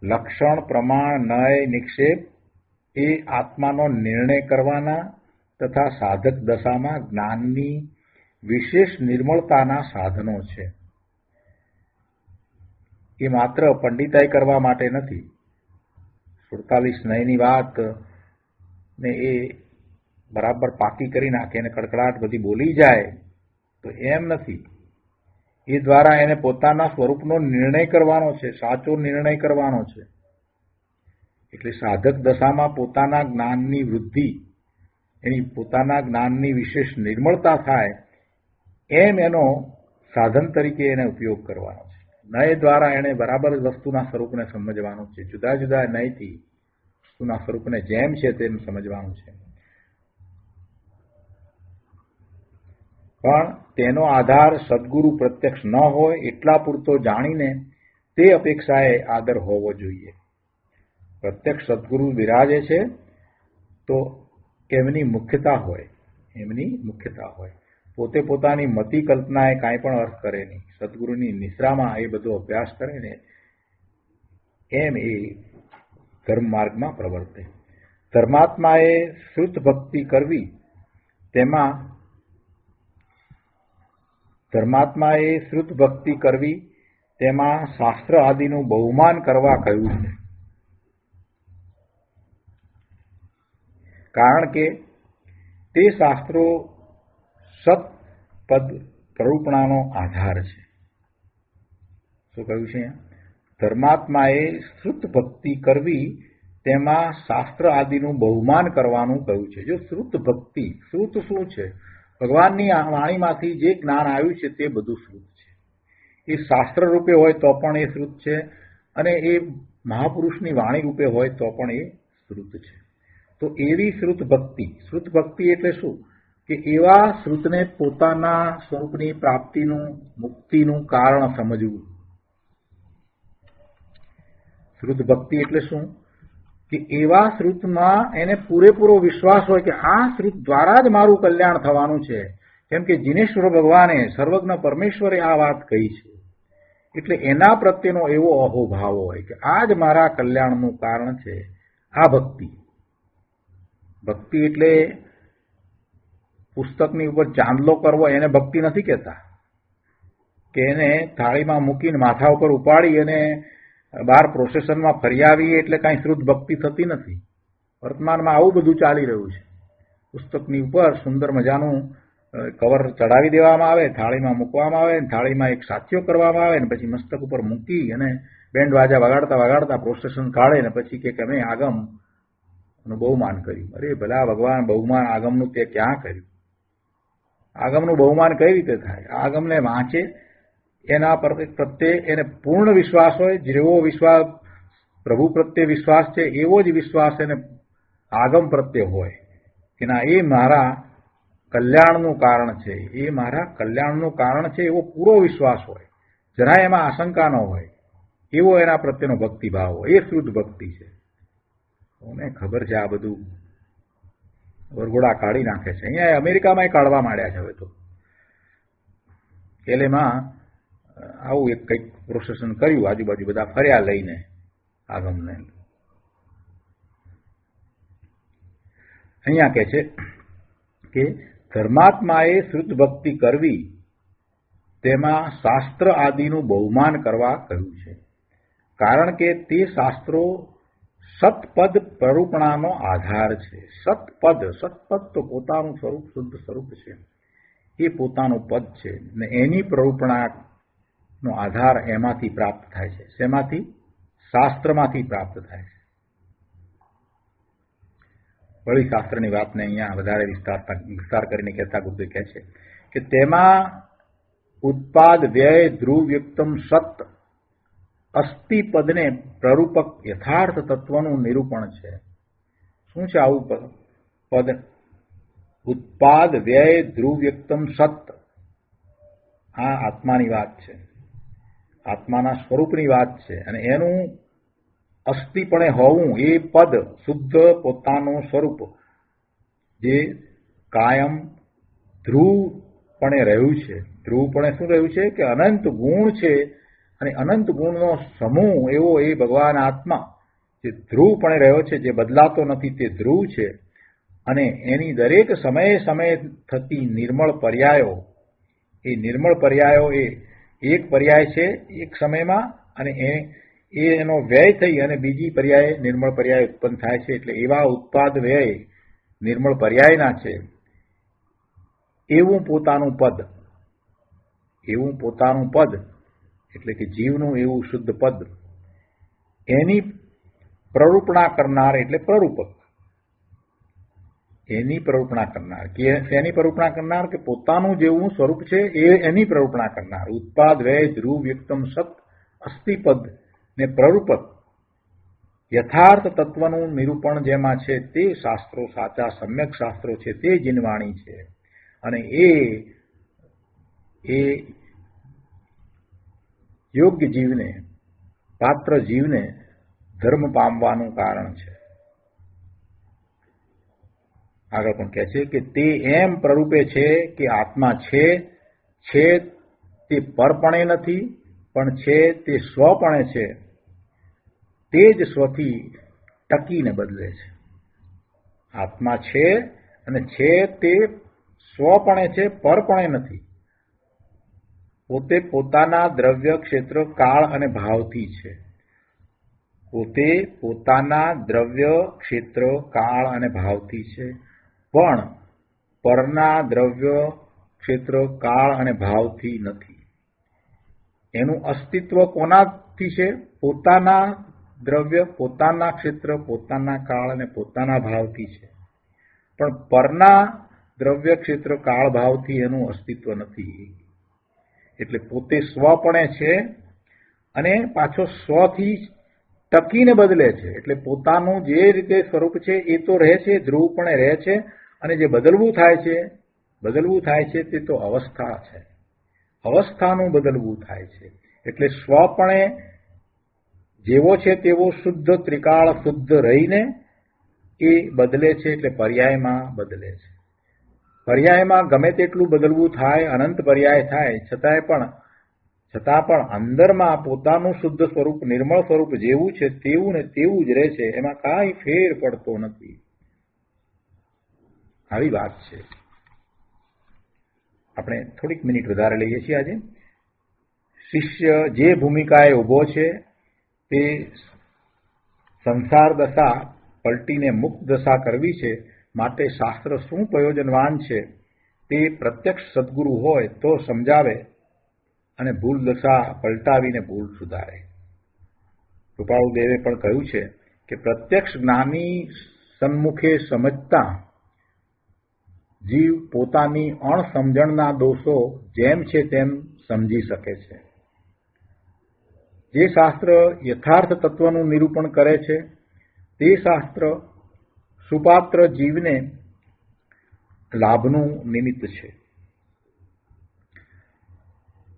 લક્ષણ, પ્રમાણ, નય, નિક્ષેપ એ આત્માનો નિર્ણય કરવાના તથા સાધક દશામાં જ્ઞાનની વિશેષ નિર્મળતાના સાધનો છે. એ માત્ર પંડિતાઈ કરવા માટે નથી. 47 નયની વાત ને એ બરાબર પાકી કરી નાખે અને કડકડાટ બધી બોલી જાય તો એમ નથી. એ દ્વારા એને પોતાના સ્વરૂપનો નિર્ણય કરવાનો છે, સાચો નિર્ણય કરવાનો છે. એટલે સાધક દશામાં પોતાના જ્ઞાનની વૃદ્ધિ, એની પોતાના જ્ઞાનની વિશેષ નિર્મળતા થાય એમ એનો સાધન તરીકે એને ઉપયોગ કરવાનો છે. નય દ્વારા એને બરાબર વસ્તુના સ્વરૂપને સમજવાનું છે. જુદા જુદા નયથી વસ્તુના સ્વરૂપને જેમ છે તેમ સમજવાનું છે. પણ તેનો આધાર સદગુરુ પ્રત્યક્ષ ન હોય એટલા પૂરતો જાણીને તે અપેક્ષાએ આદર હોવો જોઈએ. પ્રત્યક્ષ સદગુરુ બિરાજે છે તો એમની મુખ્યતા હોય. પોતે પોતાની મતિ કલ્પનાએ કાંઈ પણ અર્થ કરે નહીં. સદગુરુની નિશ્રામાં એ બધો અભ્યાસ કરે ને એમ એ ધર્મ માર્ગમાં પ્રવર્તે. ધર્માત્માએ શ્રુત ભક્તિ કરવી તેમાં શાસ્ત્ર આદિનું બહુમાન કરવા કહ્યું છે. કારણ કે તે શાસ્ત્રો સત પદ પ્રરૂપણાનો આધાર છે. શું કહ્યું છે? ધર્માત્માએ શ્રુત ભક્તિ કરવી તેમાં શાસ્ત્ર આદિનું બહુમાન કરવાનું કહ્યું છે. જો શ્રુત ભક્તિ, શ્રુત શું છે? ભગવાનની વાણીમાંથી જે જ્ઞાન આવ્યું છે તે બધું શ્રુત છે. એ શાસ્ત્ર રૂપે હોય તો પણ એ શ્રુત છે, અને એ મહાપુરુષની વાણી રૂપે હોય તો પણ એ શ્રુત છે. તો એવી શ્રુત ભક્તિ એટલે શું? કે એવા શ્રુતને પોતાના સ્વરૂપની પ્રાપ્તિનું, મુક્તિનું કારણ સમજવું. શ્રુત ભક્તિ એટલે શું? કે એવા શ્રુતમાં એને પૂરેપૂરો વિશ્વાસ હોય કે આ શ્રુત દ્વારા જ મારું કલ્યાણ થવાનું છે. કેમ કે જીનેશ્વર ભગવાને, સર્વજ્ઞ પરમેશ્વરે આ વાત કહી છે. એટલે એના પ્રત્યેનો એવો અહોભાવ હોય કે આ જ મારા કલ્યાણનું કારણ છે. આ ભક્તિ એટલે પુસ્તકની ઉપર ચાંદલો કરવો એને ભક્તિ નથી કહેતા. કે એને થાળીમાં મૂકીને માથા ઉપર ઉપાડી અને બહાર પ્રોસેસનમાં ફરી આવી એટલે કાંઈ શ્રુત ભક્તિ થતી નથી. વર્તમાનમાં આવું બધું ચાલી રહ્યું છે. પુસ્તકની ઉપર સુંદર મજાનું કવર ચડાવી દેવામાં આવે, થાળીમાં મૂકવામાં આવે, થાળીમાં એક સાથીઓ કરવામાં આવે, અને પછી મસ્તક ઉપર મૂકી અને બેન્ડ વાજા વગાડતા પ્રોસેસન કાઢે ને પછી કે અમે આગમનું બહુમાન કર્યું. અરે ભલા ભગવાન, બહુમાન આગમનું તે ક્યાં કર્યું? આગમનું બહુમાન કઈ રીતે થાય? આગમને વાંચે એના પ્રત્યે એને પૂર્ણ વિશ્વાસ હોય. જેવો વિશ્વાસ પ્રભુ પ્રત્યે વિશ્વાસ છે એવો જ વિશ્વાસ એને આગમ પ્રત્યે હોય. એના એ મારા કલ્યાણનું કારણ છે, એવો પૂરો વિશ્વાસ હોય. જરા એમાં આશંકા ન હોય એવો એના પ્રત્યેનો ભક્તિભાવ હોય. એ શુદ્ધ ભક્તિ છે. મને ખબર છે આ બધું વરઘોડા કાઢી નાખે છે. અહીંયા અમેરિકામાં કાઢવા માંડ્યા છે હવે તો. એલેમાં આવું એક કંઈક પ્રોસેસન કર્યું, આજુબાજુ બધા ફર્યા લઈને આગમને. અહીંયા કહે છે કે ધર્માત્માએ શ્રુત ભક્તિ કરવી તેમાં શાસ્ત્ર આદિનું બહુમાન કરવા કહ્યું છે. કારણ કે તે શાસ્ત્રો સતપદ પ્રરૂપણાનો આધાર છે. સતપદ તો પોતાનું સ્વરૂપ, શુદ્ધ સ્વરૂપ છે. એ પોતાનું પદ છે ને એની પ્રરૂપણાનો આધાર એમાંથી પ્રાપ્ત થાય છે. શેમાંથી? શાસ્ત્રમાંથી પ્રાપ્ત થાય છે. વળી શાસ્ત્રની વાતને અહીંયા વધારે વિસ્તાર કરીને કહેતા ગુરુદેવ કહે છે કે તેમાં ઉત્પાદ વ્યય ધ્રુવયુક્તમ સત અસ્થિ પદને પ્રરૂપક યથાર્થ તત્વનું નિરૂપણ છે. શું છે આવું પદ? પદ ઉત્પાદ વ્યય ધ્રુવ્યક્તમ સત, આ આત્માની વાત છે, આત્માના સ્વરૂપની વાત છે. અને એનું અસ્થિપણે હોવું એ પદ શુદ્ધ પોતાનું સ્વરૂપ જે કાયમ ધ્રુવપણે રહ્યું છે. ધ્રુવપણે શું રહ્યું છે કે અનંત ગુણ છે, અને અનંત ગુણનો સમૂહ એવો એ ભગવાન આત્મા જે ધ્રુવપણે રહ્યો છે, જે બદલાતો નથી, તે ધ્રુવ છે. અને એની દરેક સમયે સમયે થતી નિર્મળ પર્યાયો, એ નિર્મળ પર્યાયો એ એક પર્યાય છે એક સમયમાં, અને એનો વ્યય થઈ અને બીજી પર્યાય નિર્મળ પર્યાય ઉત્પન્ન થાય છે. એટલે એવા ઉત્પાદ વ્યય નિર્મળ પર્યાયના છે. એવું પોતાનું પદ, એવું પોતાનું પદ એટલે કે જીવનું એવું શુદ્ધ પદ, એની પ્રરૂપણા કરનાર એટલે પ્રરૂપક. એની પ્રરૂપણા કરનાર કે એની પ્રરૂપણા કરનાર કે પોતાનું જેવું સ્વરૂપ છે એની પ્રરૂપણા કરનાર. ઉત્પાદ વ્યય ધ્રુવ વ્યક્તમ સત અસ્થિપદ ને પ્રરૂપક યથાર્થ તત્વનું નિરૂપણ જેમાં છે તે શાસ્ત્રો સાચા સમ્યક શાસ્ત્રો છે, તે જીનવાણી છે. અને એ યોગ્ય જીવને, પાત્ર જીવને ધર્મ પામવાનું કારણ છે. આગળ પણ કહે છે કે તે એમ પ્રરૂપે છે કે આત્મા છે તે પરપણે નથી, પણ છે તે સ્વપણે છે, તે જ સ્વથી ટકીને બદલે છે. આત્મા છે અને છે તે સ્વપણે છે, પરપણે નથી. પોતે પોતાના દ્રવ્ય ક્ષેત્ર કાળ અને ભાવથી છે. પોતે પોતાના દ્રવ્ય ક્ષેત્ર કાળ અને ભાવથી છે, પણ પરના દ્રવ્ય ક્ષેત્ર કાળ અને ભાવથી નથી. એનું અસ્તિત્વ કોનાથી છે? પોતાના દ્રવ્ય, પોતાના ક્ષેત્ર, પોતાના કાળ અને પોતાના ભાવથી છે. પણ પરના દ્રવ્ય ક્ષેત્ર કાળ ભાવથી એનું અસ્તિત્વ નથી. એટલે પોતે સ્વપણે છે અને પાછો સ્વથી ટકીને બદલે છે. એટલે પોતાનું જે રીતે સ્વરૂપ છે એ તો રહે છે, ધ્રુવપણે રહે છે, અને જે બદલવું થાય છે તે તો અવસ્થા છે. અવસ્થાનું બદલવું થાય છે. એટલે સ્વપણે જેવો છે તેવો શુદ્ધ ત્રિકાળ શુદ્ધ રહીને એ બદલે છે. એટલે પર્યાયમાં બદલે છે. પર્યાયમાં ગમે તેટલું બદલવું થાય, અનંત પર્યાય થાય, છતાં પણ અંદરમાં પોતાનું શુદ્ધ સ્વરૂપ, નિર્મળ સ્વરૂપ જેવું છે તેવું ને તેવું જ રહે છે. એમાં કાંઈ ફેર પડતો નથી. આવી વાત છે. આપણે થોડીક મિનિટ વધારે લઈએ છીએ આજે. શિષ્ય જે ભૂમિકાએ ઊભો છે તે સંસાર દશા પલટીને મુક્ત દશા કરવી છે. માટે શાસ્ત્ર શું પ્રયોજનવાન છે તે પ્રત્યક્ષ સદગુરુ હોય તો સમજાવે અને ભૂલ દશા પલટાવીને ભૂલ સુધારે. કૃપાળુદેવે પણ કહ્યું છે કે પ્રત્યક્ષ જ્ઞાની સન્મુખે સમજતા જીવ પોતાની અણસમજણના દોષો જેમ છે તેમ સમજી શકે છે. જે શાસ્ત્ર યથાર્થ તત્વનું નિરૂપણ કરે છે તે શાસ્ત્ર સુપાત્ર જીવને લાભનું નિમિત્ત છે.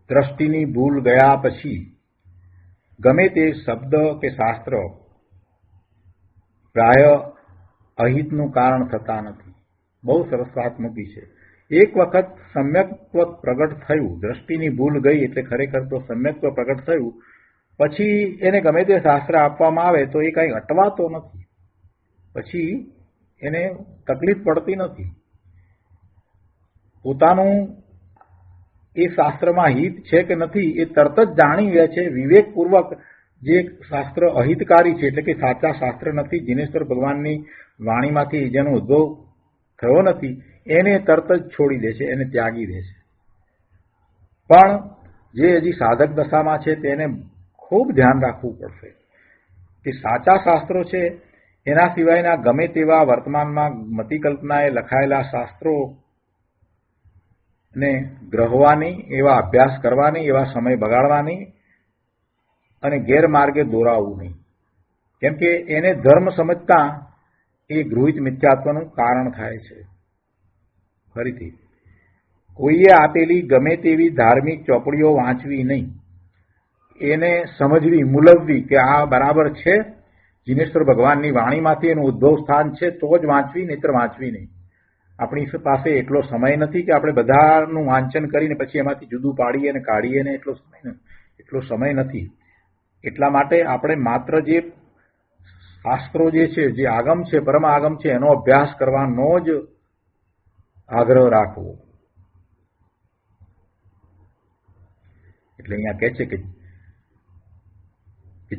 દ્રષ્ટિની ભૂલ ગયા પછી ગમે તે શબ્દ કે શાસ્ત્ર પ્રાય અહિતનું કારણ થતા નથી. બહુ સરસ વાત મૂકી છે. એક વખત સમ્યક્ત્વ પ્રગટ થયું, દ્રષ્ટિની ભૂલ ગઈ એટલે ખરેખર તો સમ્યક્ત્વ પ્રગટ થયું, પછી એને ગમે તે શાસ્ત્ર આપવામાં આવે તો એ કંઈ અટવાતો નથી. પછી એને તકલીફ પડતી નથી. પોતાનું એ શાસ્ત્રમાં હિત છે કે નથી એ તરત જ જાણી લે છે. વિવેકપૂર્વક જે શાસ્ત્ર અહિતકારી છે, એટલે કે સાચા શાસ્ત્ર નથી, જીનેશ્વર ભગવાનની વાણીમાંથી જેનો ઉદ્ભવ થયો નથી, એને તરત જ છોડી દે છે, એને ત્યાગી દે છે. પણ જે હજી સાધક દશામાં છે તેને ખૂબ ધ્યાન રાખવું પડશે કે સાચા શાસ્ત્રો છે એના સિવાયના ગમે તેવા વર્તમાનમાં મતિકલ્પનાએ લખાયેલા શાસ્ત્રો ને ગ્રહવાની, એવા અભ્યાસ કરવાની, એવા સમય બગાડવાની અને ગેરમાર્ગે દોરાવવું નહીં. કેમ કે એને ધર્મ સમજતા એ ગૃહિત મિથ્યાત્વનું કારણ થાય છે. ફરીથી, કોઈએ આપેલી ગમે તેવી ધાર્મિક ચોપડીઓ વાંચવી નહીં, એને સમજવી, મૂલવવી કે આ બરાબર છે, જીનેશ્વર ભગવાનની વાણીમાંથી એનું ઉદ્ભવ સ્થાન છે તો જ વાંચવી, નહીતર વાંચવી નહીં. આપણી પાસે એટલો સમય નથી કે આપણે બધાનું વાંચન કરીને પછી એમાંથી જુદું પાડીએ અને કાઢીએ ને એટલો સમય નથી. એટલા માટે આપણે માત્ર જે શાસ્ત્રો જે છે, જે આગમ છે, પરમ આગમ છે, એનો અભ્યાસ કરવાનો જ આગ્રહ રાખવો. એટલે અહીંયા કહે છે કે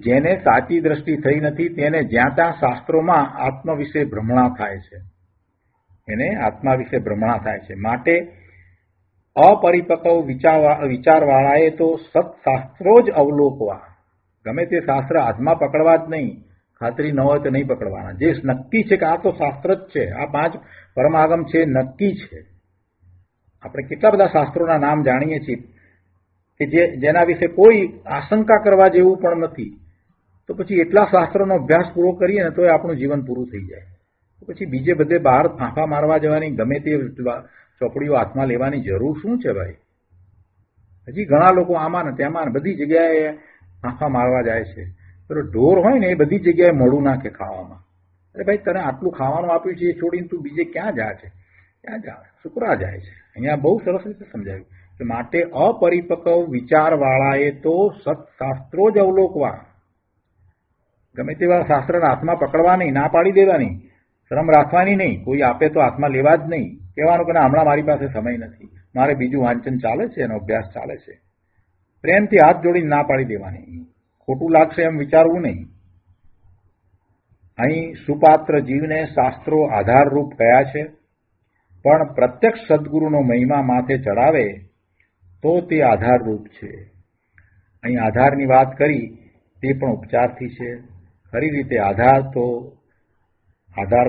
જેને સાચી દ્રષ્ટિ થઈ નથી તેને જ્યાં ત્યાં શાસ્ત્રોમાં આત્મ વિશે ભ્રમણા થાય છે. એને આત્મા વિશે ભ્રમણા થાય છે. માટે અપરિપક્વ વિચારવાળાએ તો સત્શાસ્ત્રો જ અવલોકવા. ગમે તે શાસ્ત્ર હાથમાં પકડવા જ નહીં, ખાતરી ન હોય તો નહીં પકડવાના. જે નક્કી છે કે આ તો શાસ્ત્ર જ છે, આ 5 પરમાગમ છે, નક્કી છે. આપણે કેટલા બધા શાસ્ત્રોના નામ જાણીએ છીએ કે જેના વિશે કોઈ આશંકા કરવા જેવું પણ નથી. તો પછી એટલા શાસ્ત્રોનો અભ્યાસ પૂરો કરીએ ને તો આપણું જીવન પૂરું થઈ જાય. તો પછી બીજે બધે બહાર ફાંફા મારવા જવાની, ગમે તે ચોપડીઓ હાથમાં લેવાની જરૂર શું છે ભાઈ? હજી ઘણા લોકો આમાં ને તેમાં બધી જગ્યાએ ફાંફા મારવા જાય છે. તો ઢોર હોય ને એ બધી જગ્યાએ મોડું નાખે ખાવામાં. અરે ભાઈ, તને આટલું ખાવાનું આપ્યું છે એ છોડીને તું બીજે ક્યાં જાય છે? ક્યાં જાય? શુક્રા જાય છે. અહીંયા બહુ સરસ રીતે સમજાવ્યું કે માટે અપરિપક્વ વિચારવાળાએ તો સત્શાસ્ત્રો જ અવલોકવા. ગમે તેવા શાસ્ત્રના હાથમાં પકડવા નહીં, ના પાડી દેવાની, શરમ રાખવાની નહીં, કોઈ આપે તો હાથમાં લેવા જ નહીં. કહેવાનું કે ના, હમણાં મારી પાસે સમય નથી, મારે બીજું વાંચન ચાલે છે, એનો અભ્યાસ ચાલે છે. પ્રેમથી હાથ જોડીને ના પાડી દેવાની. ખોટું લાગશે એમ વિચારવું નહીં. અહીં સુપાત્ર જીવને શાસ્ત્રો આધારરૂપ કયા છે, પણ પ્રત્યક્ષ સદગુરુનો મહિમા માથે ચડાવે તો તે આધારરૂપ છે. અહીં આધારની વાત કરી તે પણ ઉપચારથી છે. ખરી રીતે આધાર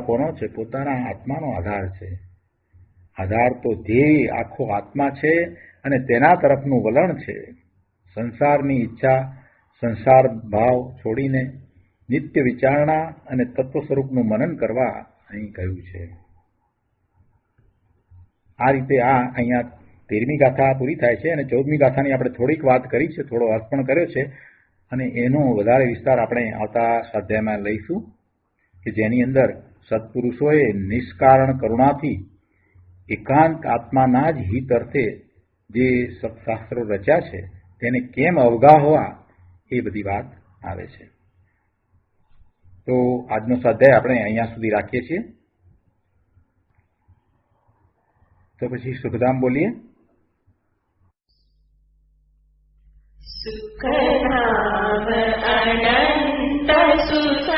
કોનો છે? પોતાના આત્માનો આધાર છે. આધાર તો ધ્યેય આખો આત્મા છે અને તેના તરફનું વલણ છે. સંસારની ઈચ્છા, સંસાર ભાવ છોડીને નિત્ય વિચારણા અને તત્વ સ્વરૂપનું મનન કરવા અહીં કહ્યું છે. આ રીતે અહીંયા 13મી ગાથા પૂરી થાય છે અને 14મી ગાથાની આપણે થોડીક વાત કરી છે, થોડો અર્થ પણ કર્યો છે અને એનો વધારે વિસ્તાર આપણે આવતા સ્વાધ્યાયમાં લઈશું કે જેની અંદર સત્પુરુષોએ નિષ્કારણ કરુણાથી એકાંત આત્માના જ હિત અર્થે જે સત્શાસ્ત્રો રચ્યા છે તેને કેમ અવગાહવા એ બધી વાત આવે છે. તો આજનો સ્વાધ્યાય આપણે અહીંયા સુધી રાખીએ છીએ. તો પછી સુખધામ બોલીએ. સુખધામ અનંત સુખ